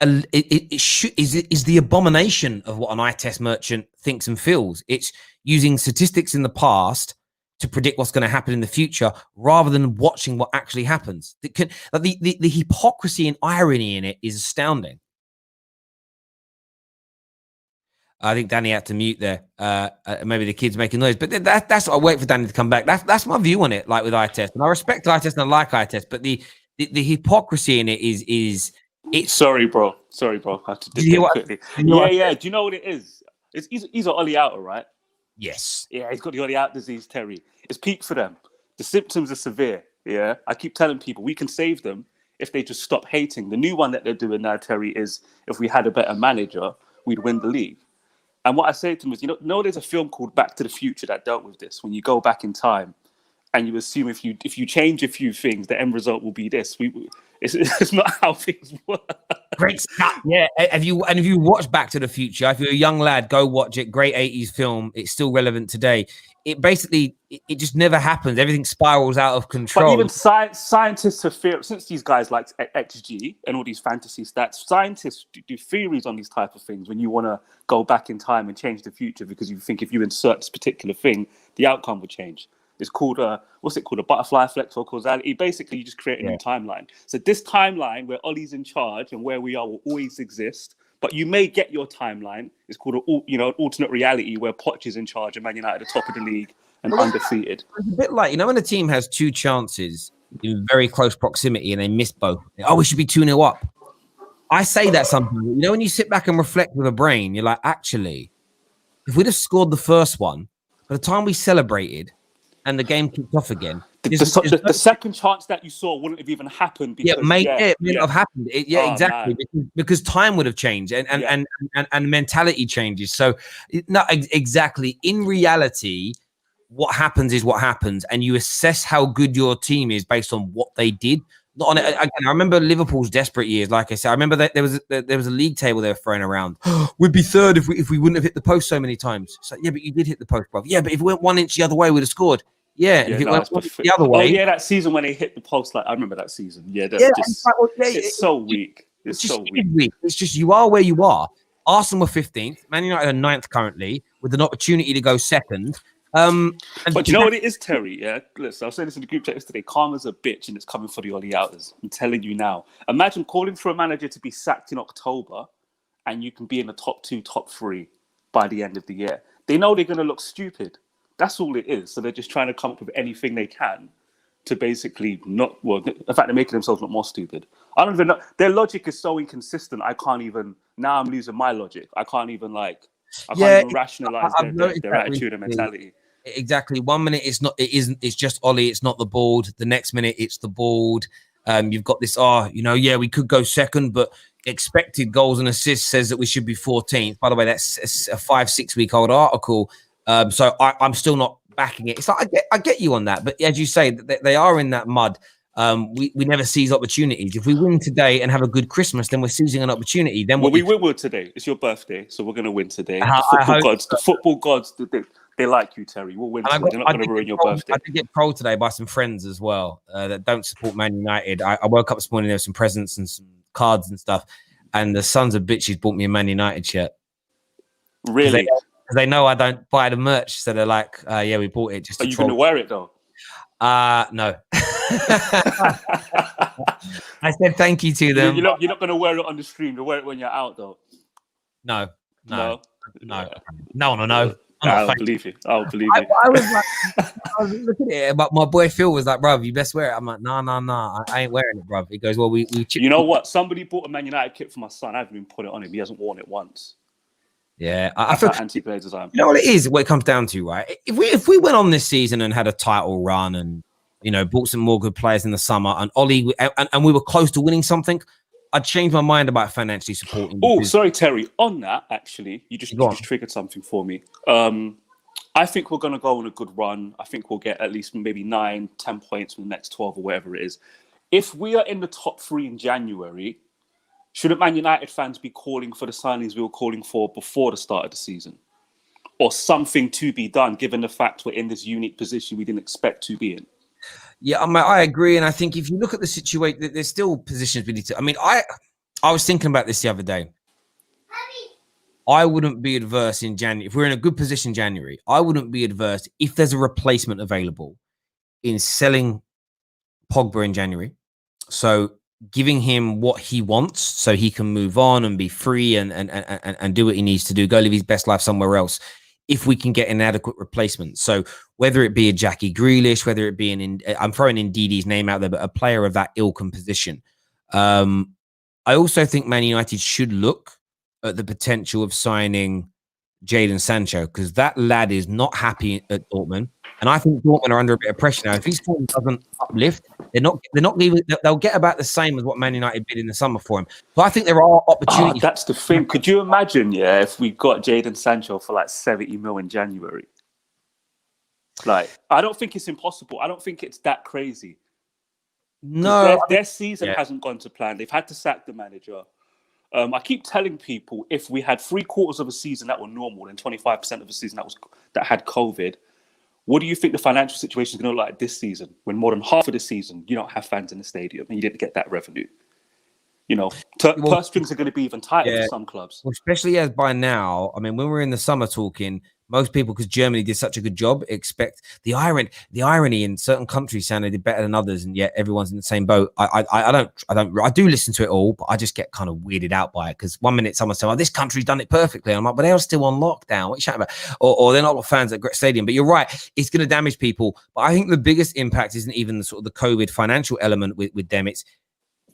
Speaker 1: Is the abomination of what an eye test merchant thinks and feels. It's using statistics in the past to predict what's going to happen in the future, rather than watching what actually happens. The hypocrisy and irony in it is astounding. I think Danny had to mute there. Maybe the kid's making noise, but that's what I wait for Danny to come back. That's my view on it. Like with eye test, and I respect eye test and I like eye test, but the hypocrisy in it is it's.
Speaker 6: Sorry, bro. I have to dip in quickly. Yeah. Do you know what it is? He's an Ollie outer, right?
Speaker 1: Yes.
Speaker 6: Yeah, he's got the Ollie out disease, Terry. It's peak for them. The symptoms are severe. Yeah, I keep telling people we can save them if they just stop hating. The new one that they're doing now, Terry, is if we had a better manager, we'd win the league. And what I say to them is, there's a film called Back to the Future that dealt with this. When you go back in time, and you assume if you change a few things, the end result will be this. It's not how things work.
Speaker 1: Great stuff. Yeah. If you watch Back to the Future, if you're a young lad, go watch it. Great 80s film. It's still relevant today. It basically it just never happens. Everything spirals out of control.
Speaker 6: But even scientists have fear, since these guys like XG and all these fantasy stats, scientists do theories on these type of things when you want to go back in time and change the future, because you think if you insert this particular thing, the outcome will change. It's called a butterfly effect or causality. Basically, you just create a new timeline. So this timeline where Ollie's in charge and where we are will always exist. But you may get your timeline. It's called an alternate reality where Poch is in charge and Man United are top of the league and undefeated.
Speaker 1: It's a bit like, when a team has two chances in very close proximity and they miss both. Oh, we should be 2-0 up. I say that sometimes. When you sit back and reflect with a brain, you're like, actually, if we'd have scored the first one, by the time we celebrated, and the game kicked off again.
Speaker 6: The second chance that you saw wouldn't have even happened. Because,
Speaker 1: it may not have happened. Exactly. Because time would have changed and mentality changes. So, not exactly. In reality, what happens is what happens, and you assess how good your team is based on what they did. Not on it. Again, I remember Liverpool's desperate years. Like I said, I remember that there was a league table they were throwing around. We'd be third if we wouldn't have hit the post so many times. So yeah, but you did hit the post, bro. Yeah, but if it went 1 inch the other way, we'd have scored. Yeah, if it went the other way.
Speaker 6: Oh yeah, that season when they hit the post, I remember that season. Yeah, it's so weak. It's so weak.
Speaker 1: It's just you are where you are. Arsenal were 15th. Man United are 9th currently, with an opportunity to go second.
Speaker 6: But you know what it is, Terry? Yeah, listen, I was saying this in the group chat yesterday. Karma's a bitch, and it's coming for the Ollie outers. I'm telling you now. Imagine calling for a manager to be sacked in October, and you can be in the top 2, top 3 by the end of the year. They know they're going to look stupid. That's all it is. So they're just trying to come up with anything they can to basically not. Well, in fact, they're making themselves look more stupid. I don't even know. Their logic is so inconsistent. I can't even. Now I'm losing my logic. I can't even even rationalize their attitude and mentality.
Speaker 1: Exactly. 1 minute it's not. It isn't. It's just Ollie. It's not the board. The next minute it's the board. You've got this. We could go second, but expected goals and assists says that we should be 14th. By the way, that's a 5-6 week old article. So I'm still not backing it. It's like I get you on that, but as you say, they are in that mud. We never seize opportunities. If we win today and have a good Christmas, then we're seizing an opportunity. Then
Speaker 6: we will win today. It's your birthday, so we're going to win today. The football gods, they like you, Terry. We'll win today. They're not going to ruin your birthday.
Speaker 1: I did get trolled today by some friends as well that don't support Man United. I woke up this morning, there were some presents and some cards and stuff, and the sons of bitches bought me a Man United shirt.
Speaker 6: Really?
Speaker 1: Because they know I don't buy the merch, so they're like, "Yeah, we bought it." Just
Speaker 6: are you going to wear it though?
Speaker 1: No. I said thank you to them.
Speaker 6: You're not going to wear it on the stream. You'll wear it when you're out, though.
Speaker 1: No.
Speaker 6: Yeah.
Speaker 1: No.
Speaker 6: I'll believe you. I
Speaker 1: was looking at it, but my boy Phil was like, "Bruv, you best wear it." I'm like, "No, I ain't wearing it, bruv." He goes, "Well, we
Speaker 6: you know what? Somebody bought a Man United kit for my son. I haven't even put it on him. He hasn't worn it once."
Speaker 1: Yeah, I feel
Speaker 6: anti-player design.
Speaker 1: You know what it is? What it comes down to, right? If we went on this season and had a title run and bought some more good players in the summer and Ollie and we were close to winning something, I'd change my mind about financially supporting.
Speaker 6: Oh, sorry, Terry. On that, actually, you just triggered something for me. I think we're going to go on a good run. I think we'll get at least maybe 9-10 points from the next 12 or whatever it is. If we are in the top 3 in January, shouldn't Man United fans be calling for the signings we were calling for before the start of the season? Or something to be done, given the fact we're in this unique position we didn't expect to be in?
Speaker 1: Yeah, I agree. And I think if you look at the situation, there's still positions we need to... I was thinking about this the other day. I wouldn't be adverse in January. If we're in a good position in January, I wouldn't be adverse if there's a replacement available in selling Pogba in January. So giving him what he wants so he can move on and be free and do what he needs to do, go live his best life somewhere else, if we can get an adequate replacement. So whether it be a Jackie Grealish, whether it be I'm throwing Ndidi's name out there, but a player of that ilk and position. I also think Man United should look at the potential of signing Jadon Sancho, because that lad is not happy at Dortmund. And I think Dortmund are under a bit of pressure now. If his form doesn't uplift, they'll get about the same as what Man United did in the summer for him. So I think there are opportunities.
Speaker 6: That's the thing. Could you imagine, if we got Jadon Sancho for like 70 mil in January? I don't think it's impossible. I don't think it's that crazy.
Speaker 1: No.
Speaker 6: Their season hasn't gone to plan. They've had to sack the manager. I keep telling people, if we had 3/4 of a season that were normal and 25% of a season that had COVID, what do you think the financial situation is going to look like this season, when more than half of the season you don't have fans in the stadium and you didn't get that revenue? Purse strings are going to be even tighter for some clubs.
Speaker 1: Well, especially as by now, when we're in the summer talking, most people, because Germany did such a good job, expect the irony in certain countries saying they did better than others, and yet everyone's in the same boat. I do listen to it all, but I just get kind of weirded out by it, because 1 minute someone's saying, "Oh, this country's done it perfectly," and I'm like, "But they're still on lockdown. What are you chatting about?" Or they're not fans at Great Stadium. But you're right, it's going to damage people. But I think the biggest impact isn't even the sort of the COVID financial element with them. It's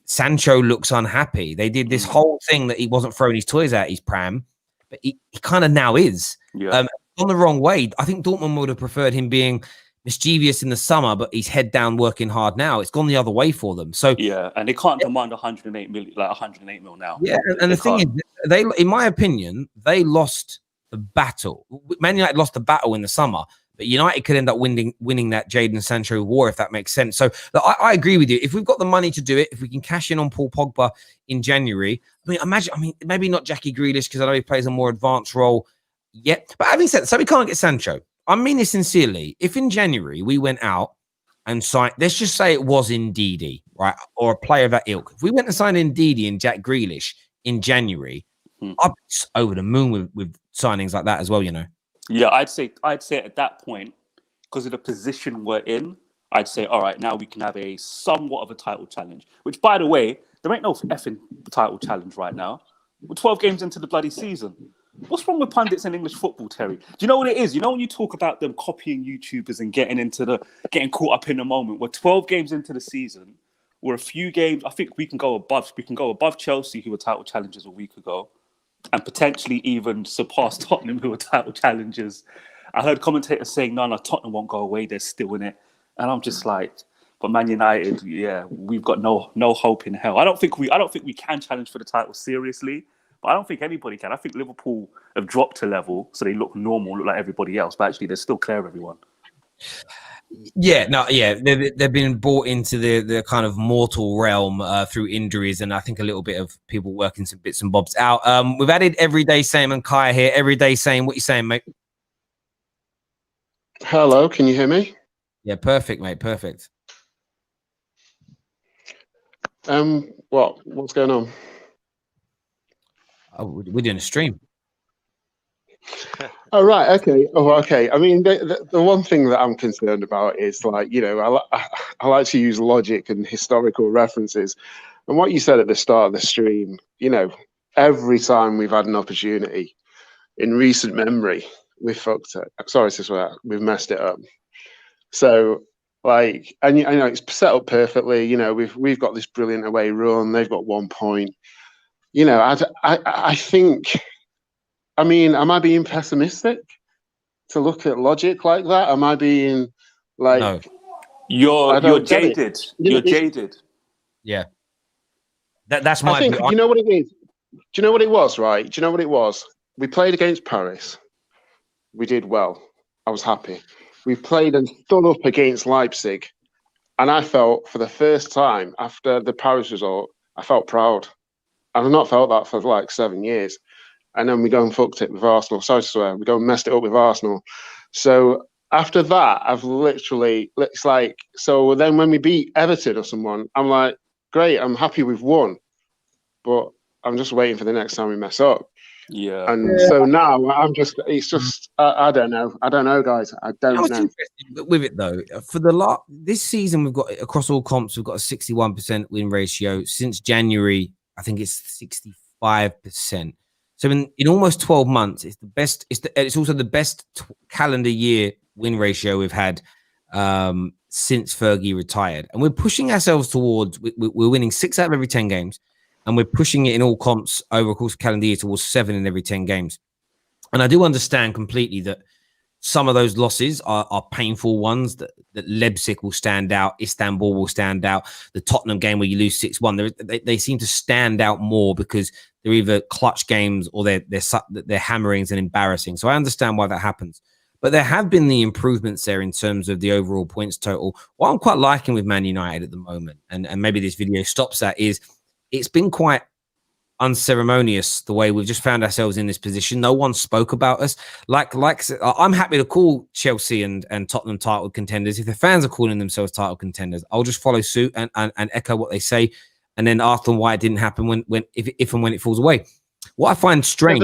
Speaker 1: Sancho looks unhappy. They did this whole thing that he wasn't throwing his toys out his pram, but he kind of now is.
Speaker 6: Yeah.
Speaker 1: On the wrong way. I think Dortmund would have preferred him being mischievous in the summer, but he's head down working hard now. It's gone the other way for them. So
Speaker 6: and they can't demand 108 million, like 108 mil now.
Speaker 1: Yeah, and the thing is, they, in my opinion, they lost the battle. Man United lost the battle in the summer, but United could end up winning that Jadon Sancho war, if that makes sense. So I agree with you. If we've got the money to do it, if we can cash in on Paul Pogba in January, imagine maybe not Jackie Grealish, because I know he plays a more advanced role. Yeah, but having said that, so we can't get Sancho. I mean this sincerely. If in January we went out and signed, let's just say it was Ndidi, right, or a player of that ilk. If we went and signed Ndidi and Jack Grealish in January, I'd be over the moon with signings like that as well.
Speaker 6: Yeah, I'd say at that point, because of the position we're in, I'd say, all right, now we can have a somewhat of a title challenge. Which, by the way, there ain't no effing title challenge right now. We're 12 games into the bloody season. What's wrong with pundits in English football, Terry? Do you know what it is? You know when you talk about them copying YouTubers and getting caught up in the moment. We're 12 games into the season. We're a few games. I think we can go above Chelsea, who were title challengers a week ago, and potentially even surpass Tottenham, who were title challengers. I heard commentators saying, no, Tottenham won't go away. They're still in it. And I'm just like, but Man United, yeah, we've got no hope in hell. I don't think we can challenge for the title seriously. But I don't think anybody can. I think Liverpool have dropped to level, so they look normal, look like everybody else. But actually, they're still clear of everyone.
Speaker 1: They've been brought into the kind of mortal realm through injuries, and I think a little bit of people working some bits and bobs out. We've added Everyday Sam and Kaya here. Everyday Sam, what you saying, mate?
Speaker 7: Hello, can you hear me?
Speaker 1: Yeah, perfect, mate. Perfect.
Speaker 7: What's going on?
Speaker 1: Oh, we're doing a stream.
Speaker 7: Oh, right. Okay. Oh, okay. I mean, the one thing that I'm concerned about is, like, you know, I like to use logic and historical references. And what you said at the start of the stream, you know, every time we've had an opportunity in recent memory, we've fucked it. Sorry to swear, we've messed it up. So, like, and I know it's set up perfectly. You know, we've got this brilliant away run. They've got 1 point. You know, I think, I mean, am I being pessimistic to look at logic like that? Am I being like,
Speaker 1: No.
Speaker 6: You're jaded. You're jaded.
Speaker 1: Yeah. That's my
Speaker 7: I think,
Speaker 1: view.
Speaker 7: you know what it is? Do you know what it was, right? Do you know what it was? We played against Paris. We did well. I was happy. We played and stood up against Leipzig. And I felt, for the first time after the Paris result, I felt proud. I've not felt that for like 7 years. And then we go and fucked it with Arsenal. Sorry to swear. We go and messed it up with Arsenal. So after that, I've literally, it's like, so then when we beat Everton or someone, I'm like, great, I'm happy we've won. But I'm just waiting for the next time we mess up.
Speaker 6: Yeah.
Speaker 7: And so now I'm just, it's just, I don't know. I don't know, guys. I don't know.
Speaker 1: Interesting with it though, for this season, we've got across all comps, we've got a 61% win ratio. Since January, I think it's 65%. So in almost 12 months, it's the best. It's also the best calendar year win ratio we've had since Fergie retired. And we're pushing ourselves towards. We're winning 6 out of every 10 games, and we're pushing it in all comps over a course of calendar year towards 7 in every 10 games. And I do understand completely that some of those losses are painful ones, that Leipzig will stand out, Istanbul will stand out, the Tottenham game where you lose 6-1, they seem to stand out more because they're either clutch games or they're hammerings and embarrassing. So I understand why that happens. But there have been the improvements there in terms of the overall points total. What I'm quite liking with Man United at the moment, and maybe this video stops that, is it's been quite unceremonious the way we've just found ourselves in this position. No one spoke about us. Like I'm happy to call Chelsea and Tottenham title contenders. If the fans are calling themselves title contenders, I'll just follow suit and echo what they say, and then ask them why it didn't happen if and when it falls away. What I find strange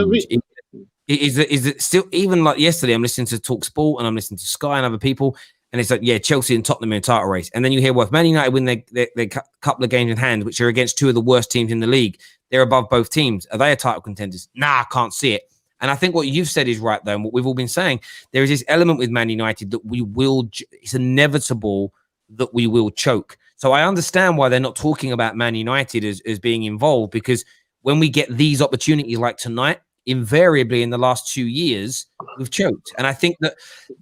Speaker 1: is that still, even like yesterday, I'm listening to Talk Sport and I'm listening to Sky and other people, and it's like, yeah, Chelsea and Tottenham in a title race. And then you hear, well, if Man United win their couple of games in hand, which are against 2 of the worst teams in the league, they're above both teams. Are they a title contenders? Nah, I can't see it. And I think what you've said is right, though, and what we've all been saying, there is this element with Man United that it's inevitable that we will choke. So I understand why they're not talking about Man United as being involved, because when we get these opportunities like tonight, invariably in the last 2 years, we've choked. And I think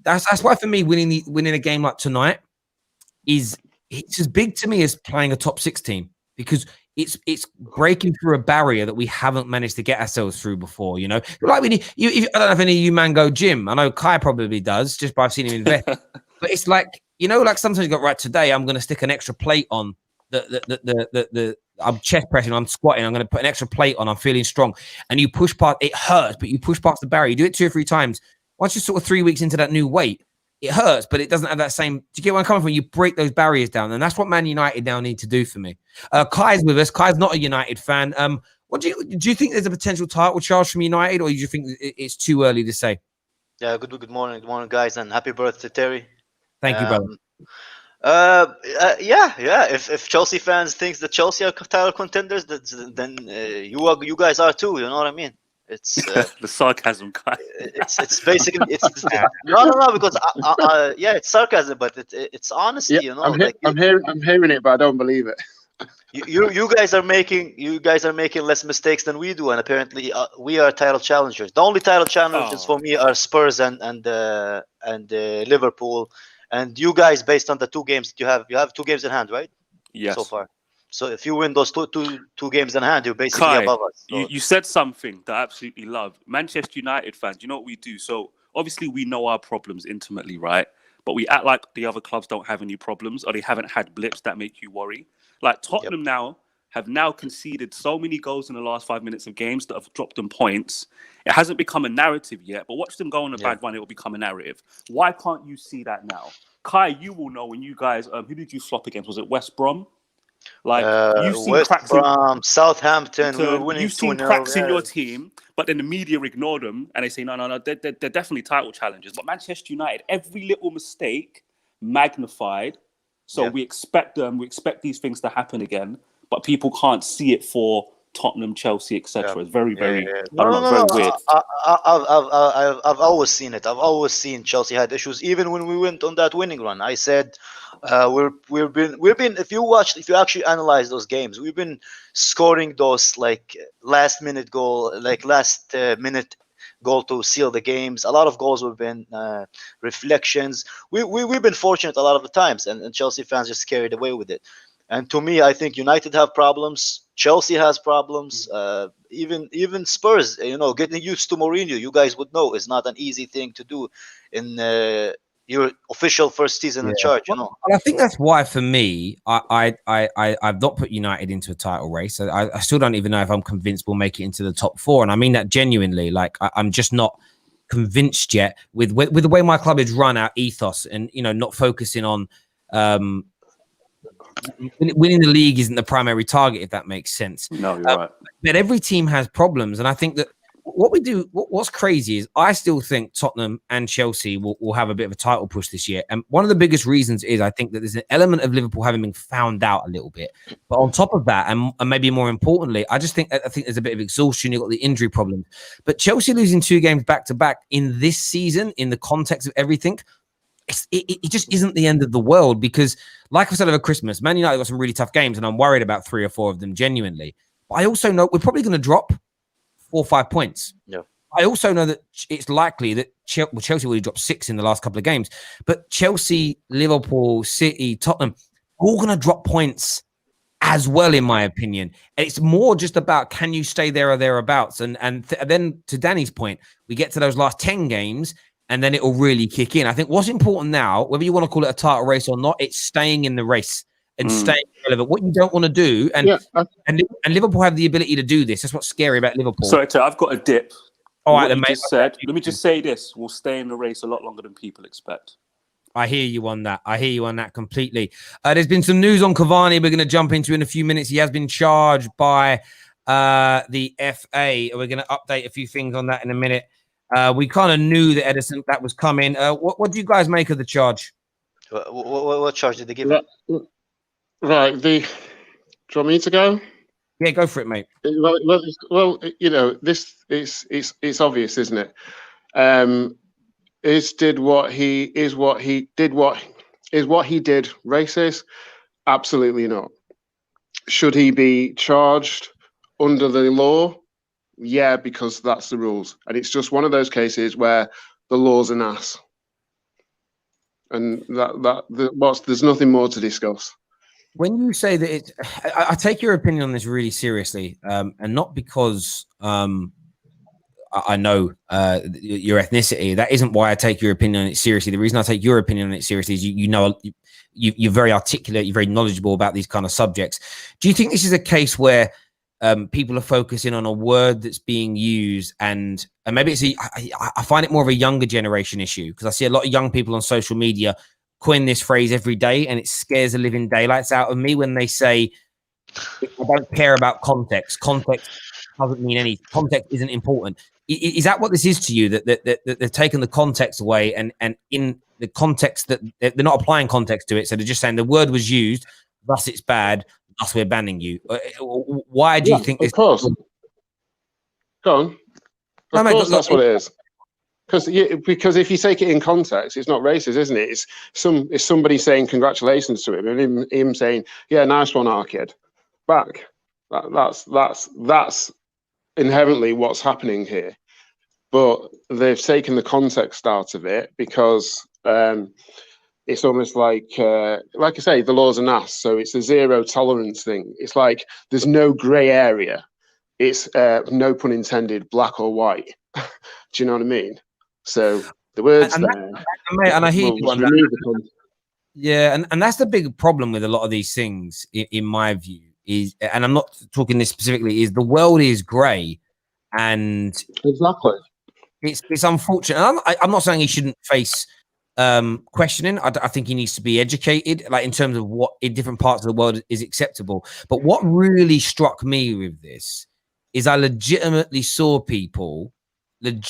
Speaker 1: that's why for me, winning a game like tonight it's as big to me as playing a top 6 team, because it's breaking through a barrier that we haven't managed to get ourselves through before. You know, like I don't know if any of you man go gym. I know Kai probably does, just by seeing him invest. But it's like, you know, like sometimes you got, right, today I'm going to stick an extra plate on I'm chest pressing, I'm squatting, I'm going to put an extra plate on, I'm feeling strong. And you push past, it hurts, but you push past the barrier. You do it 2 or 3 times. Once you're sort of 3 weeks into that new weight, it hurts, but it doesn't have that same. Do you get where I'm coming from? You break those barriers down, and that's what Man United now need to do for me. Kai's with us. Kai's not a United fan. What do you think? There's a potential title charge from United, or do you think it's too early to say?
Speaker 8: Yeah. Good morning, guys, and happy birthday, Terry.
Speaker 1: Thank you, brother.
Speaker 8: Yeah. If Chelsea fans think that Chelsea are title contenders, then you guys are too. You know what I mean? It's
Speaker 6: The sarcasm guy.
Speaker 8: it's basically no because yeah, it's sarcasm, but it's honesty.
Speaker 7: Yeah,
Speaker 8: You know,
Speaker 7: I'm hearing it, but I don't believe it.
Speaker 8: you guys are making less mistakes than we do, and apparently we are title challengers. The only title challengers for me are Spurs and Liverpool, and you guys, based on the 2 games that you have 2 games in hand, right?
Speaker 6: Yes.
Speaker 8: So far. So if you win those two games in hand, you're basically
Speaker 6: Kai,
Speaker 8: above us. So.
Speaker 6: you said something that I absolutely love. Manchester United fans, you know what we do? So obviously we know our problems intimately, right? But we act like the other clubs don't have any problems, or they haven't had blips that make you worry. Like Tottenham have now conceded so many goals in the last 5 minutes of games that have dropped them points. It hasn't become a narrative yet, but watch them go on a bad run, it will become a narrative. Why can't you see that now? Kai, you will know when you guys, who did you flop against? Was it West Brom? Like you've seen
Speaker 8: West
Speaker 6: cracks
Speaker 8: Brom, Southampton, we were winning
Speaker 6: you've seen
Speaker 8: 2-0,
Speaker 6: cracks in your team, but then the media ignore them and they say no, they're definitely title challengers. But Manchester United, every little mistake magnified. So we expect these things to happen again, but people can't see it for Tottenham, Chelsea, etc. It's very, very, I don't know, very weird.
Speaker 8: I've always seen it. I've always seen Chelsea had issues, even when we went on that winning run. I said, we've been. If you actually analyze those games, we've been scoring those like last minute goal to seal the games. A lot of goals have been reflections. We've been fortunate a lot of the times, and Chelsea fans just carried away with it. And to me, I think United have problems. Chelsea has problems. Even Spurs, getting used to Mourinho, you guys would know, is not an easy thing to do in your official first season in charge.
Speaker 1: Well, I think that's why, for me, I've not put United into a title race. I still don't even know if I'm convinced we'll make it into the top 4, and I mean that genuinely. Like I'm just not convinced yet with the way my club is run, our ethos, and not focusing on. Winning the league isn't the primary target, if that makes sense.
Speaker 6: No, you're right.
Speaker 1: But every team has problems, and I think that what's crazy is I still think Tottenham and Chelsea will have a bit of a title push this year. And one of the biggest reasons is I think that there's an element of Liverpool having been found out a little bit. But on top of that, and maybe more importantly, I think there's a bit of exhaustion. You've got the injury problem. But Chelsea losing 2 games back to back in this season, in the context of everything, it just isn't the end of the world, because like I said over Christmas, Man United got some really tough games and I'm worried about 3 or 4 of them genuinely. But I also know we're probably going to drop 4 or 5 points.
Speaker 8: Yeah.
Speaker 1: I also know that it's likely that Chelsea will drop 6 in the last couple of games, but Chelsea, Liverpool, City, Tottenham, all going to drop points as well, in my opinion. It's more just about, can you stay there or thereabouts? And then to Danny's point, we get to those last 10 games and then it will really kick in. I think what's important now, whether you want to call it a title race or not, it's staying in the race and staying relevant. What you don't want to do, and Liverpool have the ability to do this. That's what's scary about Liverpool.
Speaker 6: Sorry, I've got a dip.
Speaker 1: All right,
Speaker 6: let me just say this: we'll stay in the race a lot longer than people expect.
Speaker 1: I hear you on that. Completely. There's been some news on Cavani we're going to jump into in a few minutes. He has been charged by the FA. We're going to update a few things on that in a minute. We kind of knew that Edinson that was coming. What do you guys make of the charge?
Speaker 8: What charge did they give him?
Speaker 7: Right. Do you want me to go?
Speaker 1: Yeah, go for it, mate.
Speaker 7: Well, this it's obvious, isn't it? Is what he did racist? Absolutely not. Should he be charged under the law? Yeah, because that's the rules, and it's just one of those cases where the law's an ass, and there's nothing more to discuss.
Speaker 1: When you say that I take your opinion on this really seriously, and not because I know your ethnicity. That isn't why I take your opinion on it seriously. The reason I take your opinion on it seriously is you're very articulate, you're very knowledgeable about these kind of subjects. Do you think this is a case where people are focusing on a word that's being used, and maybe I find it more of a younger generation issue, because I see a lot of young people on social media coin this phrase every day, and it scares the living daylights out of me when they say, I don't care about context. Context doesn't mean any. Context isn't important. Is that what this is to you? That they've taken the context away, and in the context that they're not applying context to it, so they're just saying the word was used, thus it's bad, thus we're banning you. Why do you think this?
Speaker 7: Of course. Go on. Of course, that's what it is. Because if you take it in context, it's not racist, isn't it? It's somebody saying congratulations to him, and him saying, "Yeah, nice one, our kid." Back. That's inherently what's happening here. But they've taken the context out of it because it's almost like I say, the law's a NAS, so it's a zero tolerance thing. It's like there's no grey area. It's no pun intended, black or white. Do you know what I mean? So the words
Speaker 1: and
Speaker 7: there,
Speaker 1: and I hear you on that.
Speaker 7: the
Speaker 1: Yeah, and that's the big problem with a lot of these things, in my view, is, and I'm not talking this specifically, is the world is grey, and
Speaker 7: exactly.
Speaker 1: It's unfortunate. I'm not saying he shouldn't face questioning. I think he needs to be educated, like in terms of what in different parts of the world is acceptable. But what really struck me with this is I legitimately saw people attacking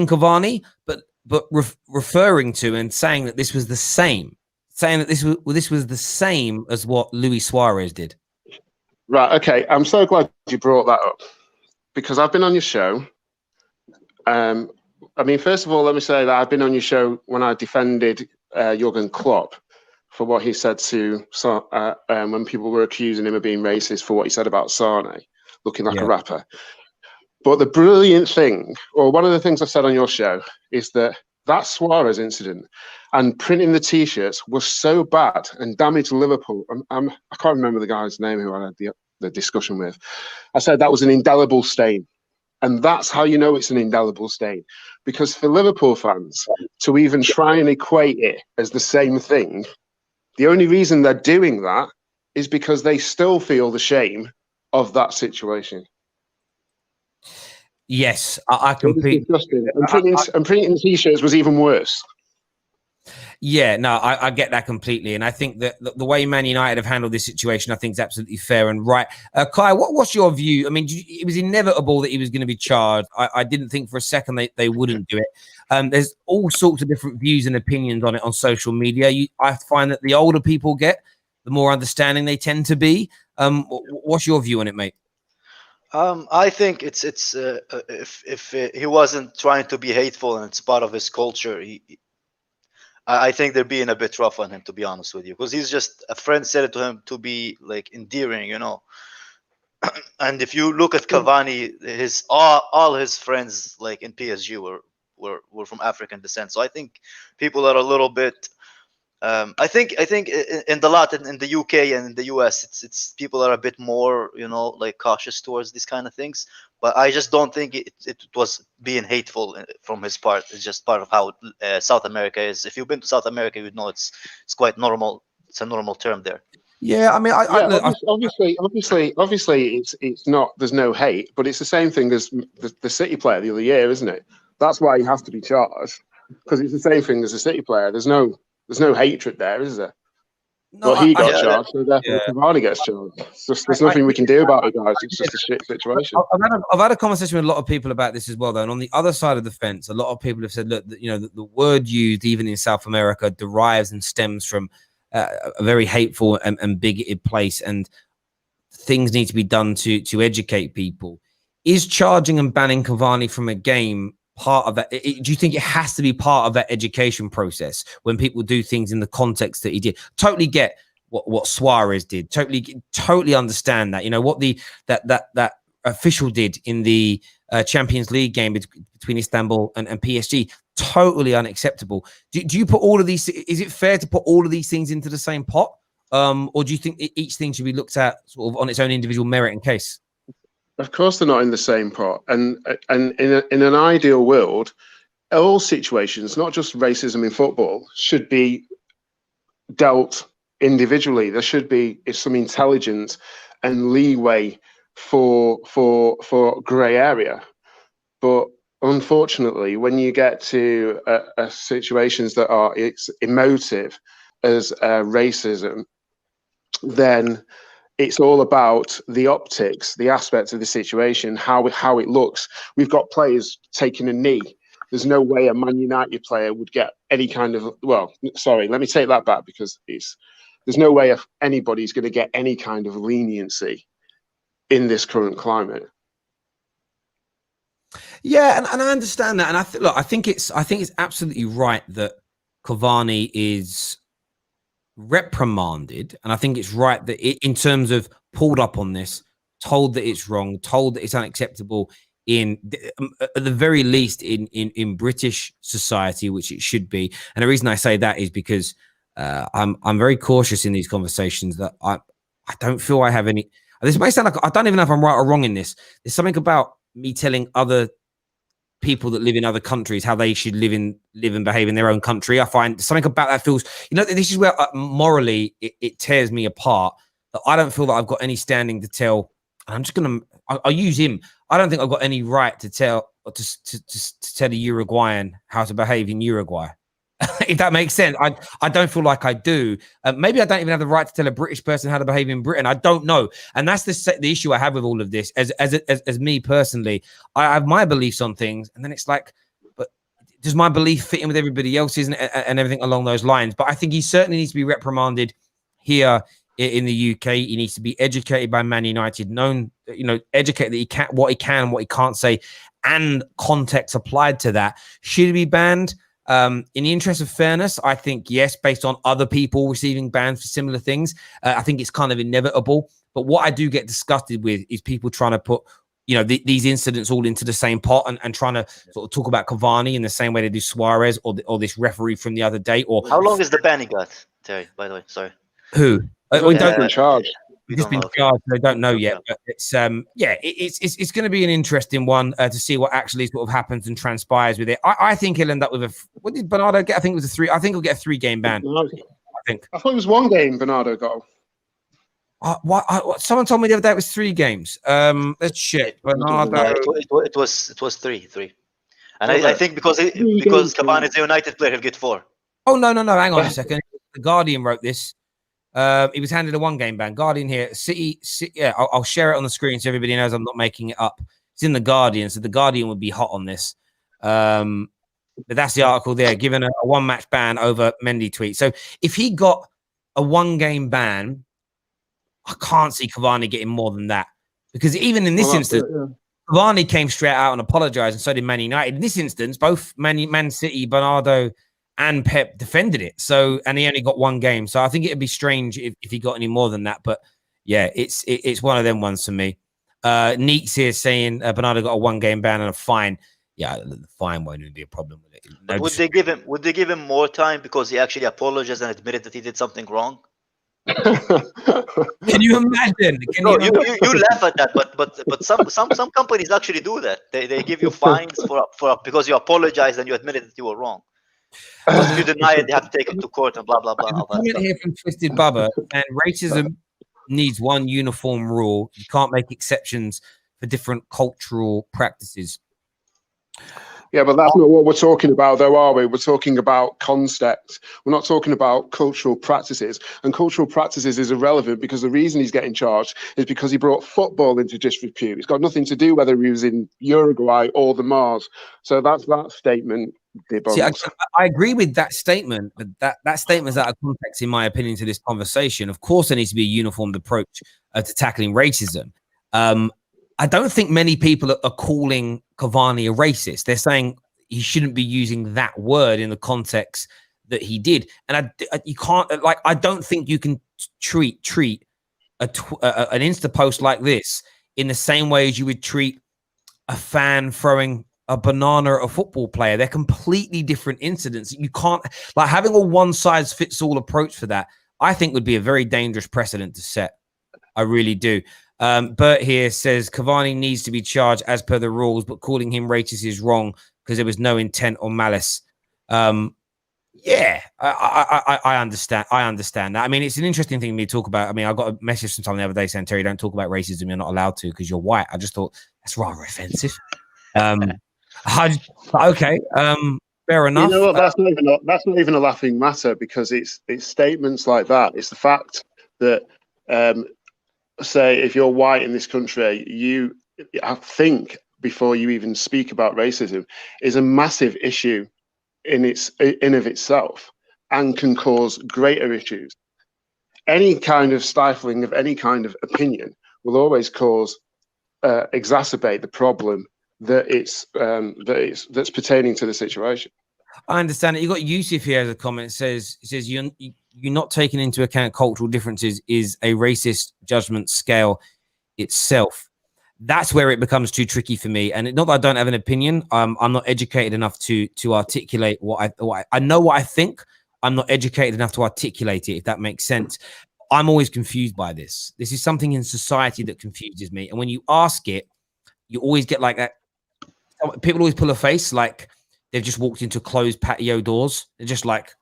Speaker 1: Cavani, but referring to and saying that this was the same, saying that this was the same as what Luis Suarez did.
Speaker 7: Right. Okay. I'm so glad you brought that up because I've been on your show. I mean, first of all, let me say that I've been on your show when I defended Jurgen Klopp for what he said to when people were accusing him of being racist for what he said about Sane looking like a rapper. But the brilliant thing, or one of the things I said on your show, is that Suarez incident and printing the T-shirts was so bad and damaged Liverpool. I can't remember the guy's name who I had the discussion with. I said that was an indelible stain. And that's how you know it's an indelible stain. Because for Liverpool fans to even try and equate it as the same thing, the only reason they're doing that is because they still feel the shame of that situation.
Speaker 1: Yes, I completely.
Speaker 7: And printing T-shirts was even worse.
Speaker 1: Yeah, no, I get that completely, and I think that the way Man United have handled this situation, I think, is absolutely fair and right. Kai, what's your view? I mean, it was inevitable that he was going to be charged. I didn't think for a second they wouldn't do it. There's all sorts of different views and opinions on it on social media. I find that the older people get, the more understanding they tend to be. What's your view on it, mate?
Speaker 8: I think it's if he wasn't trying to be hateful and it's part of his culture, I think they're being a bit rough on him, to be honest with you, because he's just a friend said it to him to be like endearing, you know. And if you look at Cavani, all his friends like in PSG were from African descent, so I think people are a little bit. I think in the Latin, in the UK and in the US, it's people are a bit more, you know, like cautious towards these kind of things. But I just don't think it was being hateful from his part. It's just part of how South America is. If you've been to South America, you'd know it's quite normal. It's a normal term there.
Speaker 1: Yeah, I mean,
Speaker 7: obviously, it's not. There's no hate, but it's the same thing as the City player the other year, isn't it? That's why he has to be charged, because it's the same thing as a City player. There's no hatred there, is there? No, well, he got charged, so therefore Cavani gets charged. There's nothing we can do about it, guys. It's just a shit situation.
Speaker 1: I've had a conversation with a lot of people about this as well, though. And on the other side of the fence, a lot of people have said, look, you know, the word used even in South America derives and stems from a very hateful and bigoted place, and things need to be done to educate people. Is charging and banning Cavani from a game part of that? Do you think it has to be part of that education process when people do things in the context that he did? Totally get what Suarez did. Totally understand that. You know what that official did in the Champions League game between Istanbul and PSG. Totally unacceptable. Do you put all of these? Is it fair to put all of these things into the same pot, or do you think each thing should be looked at sort of on its own individual merit and case?
Speaker 7: Of course, they're not in the same pot. And in an ideal world, all situations, not just racism in football, should be dealt individually. There should be some intelligence and leeway for grey area. But unfortunately, when you get to situations that are emotive as racism, then it's all about the optics, the aspects of the situation, how it looks. We've got players taking a knee. There's no way a Man United player would get any kind of. Well, sorry, let me take that back because there's no way if anybody's going to get any kind of leniency in this current climate.
Speaker 1: Yeah, and I understand that, and I think it's absolutely right that Cavani is reprimanded, and I think it's right that in terms of pulled up on this, told that it's wrong, told that it's unacceptable at the very least in British society, which it should be. And the reason I say that is because I'm very cautious in these conversations that I don't feel I have any. This may sound like I don't even know if I'm right or wrong in this. There's something about me telling other people that live in other countries how they should live and behave in their own country. I find something about that feels, this is where morally it tears me apart. That I don't feel that I've got any standing to tell. I'm just gonna. I'll use him. I don't think I've got any right to tell to tell a Uruguayan how to behave in Uruguay. If that makes sense. I don't feel like I do. Maybe I don't even have the right to tell a British person how to behave in Britain. I don't know. And that's the issue I have with all of this. As me personally, I have my beliefs on things, and then it's like, but does my belief fit in with everybody else's and everything along those lines? But I think he certainly needs to be reprimanded here in the UK. He needs to be educated by Man United, educated that he can, what he can and what he can't say, and context applied to that. Should he be banned? In the interest of fairness, I think yes, based on other people receiving bans for similar things. I think it's kind of inevitable. But what I do get disgusted with is people trying to put, these incidents all into the same pot and trying to sort of talk about Cavani in the same way they do Suarez or this referee from the other day. Or
Speaker 8: how long is the ban he got, Terry? By the way, sorry.
Speaker 1: Who?
Speaker 7: We don't in charge.
Speaker 1: Just been charged. I don't know yet, but it's it's going to be an interesting one to see what actually sort of happens and transpires with it. I think he'll end up with what did Bernardo get? I think it was a 3. I think he'll get a 3-game ban. I thought
Speaker 7: it was 1 game. Bernardo got.
Speaker 1: Someone told me the other day it was 3 games. Let's check. Bernardo.
Speaker 8: It was 3. And I think because Cavani is a United player, he'll get 4.
Speaker 1: Oh no! Hang on a second. The Guardian wrote this. He was handed a 1-game ban. Guardian here. City yeah, I'll share it on the screen so everybody knows I'm not making it up. It's in the Guardian, so the Guardian would be hot on this. But that's the article there, given a 1-match ban over Mendy tweet. So if he got a 1-game ban, I can't see Cavani getting more than that. Because even in this instance, Cavani came straight out and apologized, and so did Man United. In this instance, both Man City, Bernardo, and Pep defended it. So, and he only got 1 game. So I think it'd be strange if he got any more than that. But yeah, it's one of them ones for me. Neeks here saying Bernardo got a 1-game ban and a fine. Yeah, the fine won't even be a problem with it.
Speaker 8: No, would they give him more time because he actually apologized and admitted that he did something wrong?
Speaker 1: Can you imagine?
Speaker 8: You laugh at that, but some companies actually do that. They give you fines for because you apologized and you admitted that you were wrong. Because if you deny it, they have to take it to court and blah blah blah.
Speaker 1: I'm coming here from Twisted Bubba, and racism needs one uniform rule. You can't make exceptions for different cultural practices.
Speaker 7: Yeah, but that's not what we're talking about, though, are we? We're talking about context. We're not talking about cultural practices. And cultural practices is irrelevant because the reason he's getting charged is because he brought football into disrepute. It's got nothing to do whether he was in Uruguay or the Mars. So that's that statement.
Speaker 1: See, I agree with that statement, but that statement is out of context, in my opinion, to this conversation. Of course, there needs to be a uniformed approach to tackling racism. I don't think many people are calling Cavani a racist. They're saying he shouldn't be using that word in the context that he did. And you can't, like, I don't think you can treat an Insta post like this in the same way as you would treat a fan throwing a banana at a football player. They're completely different incidents. You can't, like, having a one-size-fits-all approach for that, I think would be a very dangerous precedent to set. I really do. Bert here says Cavani needs to be charged as per the rules, but calling him racist is wrong because there was no intent or malice. Yeah, I understand. I understand that. I mean, it's an interesting thing to talk about. I mean, I got a message from someone the other day saying, Terry, don't talk about racism. You're not allowed to because you're white. I just thought that's rather offensive. Okay. Fair enough.
Speaker 7: You know what? That's not even a laughing matter because it's statements like that. It's the fact that say if you're white in this country, I think before you even speak about racism is a massive issue in of itself and can cause greater issues. any kind of stifling of any kind of opinion will always exacerbate the problem that's pertaining to the situation.
Speaker 1: I understand it. You got Yusuf here as a comment. Says you're not taking into account cultural differences is a racist judgment scale itself. That's where it becomes too tricky for me. And not that I don't have an opinion. I'm not educated enough to articulate what I know what I think. I'm not educated enough to articulate it, if that makes sense. I'm always confused by this. This is something in society that confuses me. And when you ask it, you always get like that. People always pull a face like they've just walked into closed patio doors. They're just like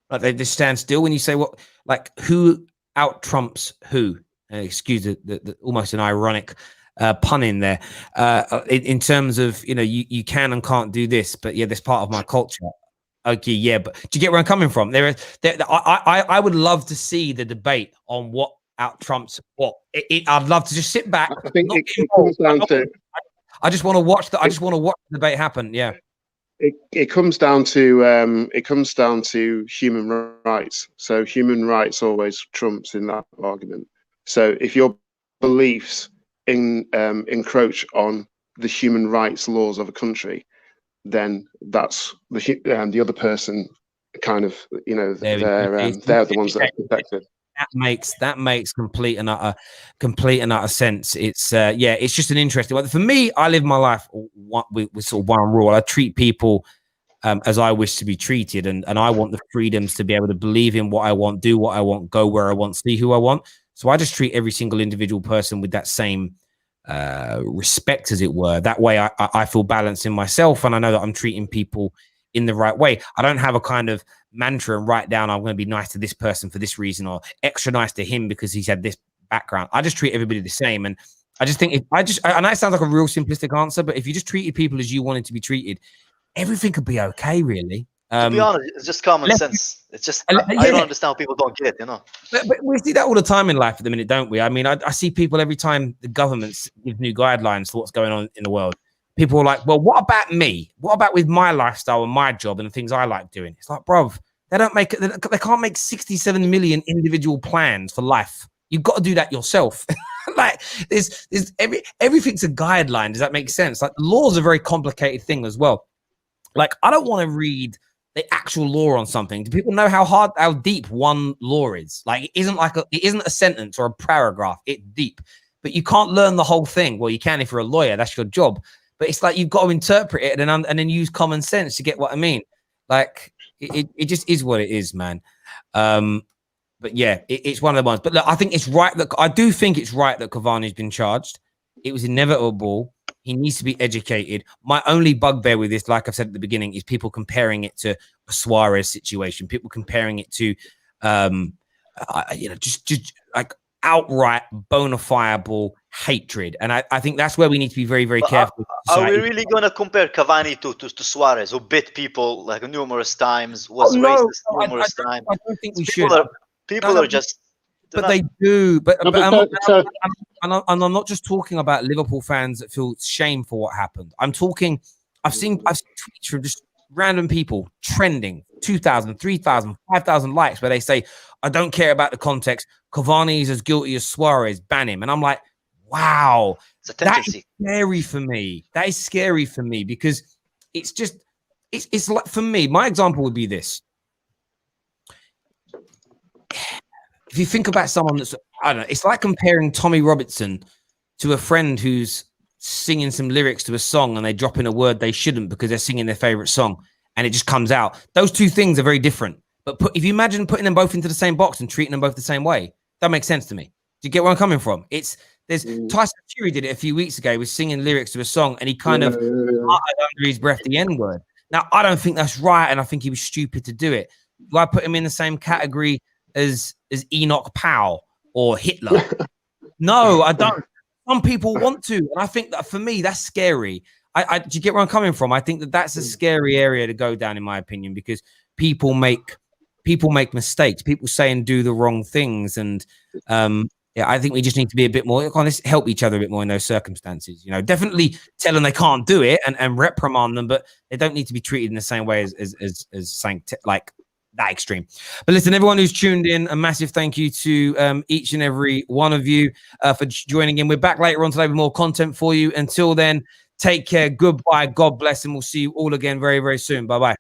Speaker 1: they just stand still when you say what, like who out trumps who? Excuse the almost an ironic pun in there. In terms of, you know, you can and can't do this, but yeah, that's part of my culture. Okay, yeah, but do you get where I'm coming from? I would love to see the debate on what out trumps what. I'd love to just sit back.
Speaker 7: I think it comes down to.
Speaker 1: I just want to watch the. I just want to watch the debate happen. Yeah.
Speaker 7: It comes down to human rights. So human rights always trumps in that argument. So if your beliefs encroach on the human rights laws of a country, then that's the other person kind of, you know, they're the ones that are protected.
Speaker 1: That makes complete and utter sense. It's it's just an interesting one. For me, I live my life with sort of one rule. I treat people as I wish to be treated, and I want the freedoms to be able to believe in what I want, do what I want, go where I want, see who I want. So I just treat every single individual person with that same respect, as it were. That way I feel balanced in myself, and I know that I'm treating people in the right way. I don't have a kind of mantra and write down I'm going to be nice to this person for this reason, or extra nice to him because he's had this background. I just treat everybody the same. And I just think I know it sounds like a real simplistic answer, but if you just treated people as you wanted to be treated, everything could be okay, really.
Speaker 8: To be honest, it's just common sense. It's just I don't understand how people don't get it, you know.
Speaker 1: But we see that all the time in life at the minute, don't we? I mean, I see people every time the governments give new guidelines for what's going on in the world. People are like, well, what about me? What about with my lifestyle and my job and the things I like doing? It's like, bruv, they can't make 67 million individual plans for life. You've got to do that yourself. Like there's everything's a guideline. Does that make sense? Like law is a very complicated thing as well. Like I don't want to read the actual law on something. Do people know how deep one law is? Like it isn't a sentence or a paragraph. It's deep, but you can't learn the whole thing. Well, you can if you're a lawyer. That's your job. But it's like you've got to interpret it and then use common sense to get what I mean. Like it just is what it is, man. But yeah, it's one of the ones. But look, I think it's right that Cavani's been charged. It was inevitable. He needs to be educated. My only bugbear with this, like I've said at the beginning, is people comparing it to a Suarez situation. People comparing it to, just like outright bona fiable hatred. And I think that's where we need to be very, very careful.
Speaker 8: Are we really going to compare Cavani to Suarez, who bit people like numerous times, was racist numerous times?
Speaker 1: I don't think we should.
Speaker 8: People are just...
Speaker 1: But they do. But I'm not just talking about Liverpool fans that feel shame for what happened. I've seen tweets from just random people trending 2,000, 3,000, 5,000 likes where they say, I don't care about the context. Cavani is as guilty as Suarez. Ban him. And I'm like, wow, that is scary for me. That is scary for me because it's like, for me, my example would be this. If you think about someone that's, I don't know, it's like comparing Tommy Robertson to a friend who's singing some lyrics to a song and they drop in a word they shouldn't because they're singing their favorite song and it just comes out. Those two things are very different. But if you imagine putting them both into the same box and treating them both the same way, that makes sense to me. Do you get where I'm coming from? Tyson Fury did it a few weeks ago. He was singing lyrics to a song and he kind of uttered under his breath the N-word. Now, I don't think that's right, and I think he was stupid to do it. Do I put him in the same category as Enoch Powell or Hitler? No, I don't. Some people want to, and I think that for me, that's scary. Do you get where I'm coming from? I think that's a scary area to go down, in my opinion, because people make mistakes. People say and do the wrong things, and I think we just need to be a bit more honest, help each other a bit more in those circumstances. You know, definitely tell them they can't do it and reprimand them, but they don't need to be treated in the same way as saying like that extreme. But listen, everyone who's tuned in, a massive thank you to each and every one of you for joining in. We're back later on today with more content for you. Until then, take care. Goodbye. God bless. And we'll see you all again very, very soon. Bye-bye.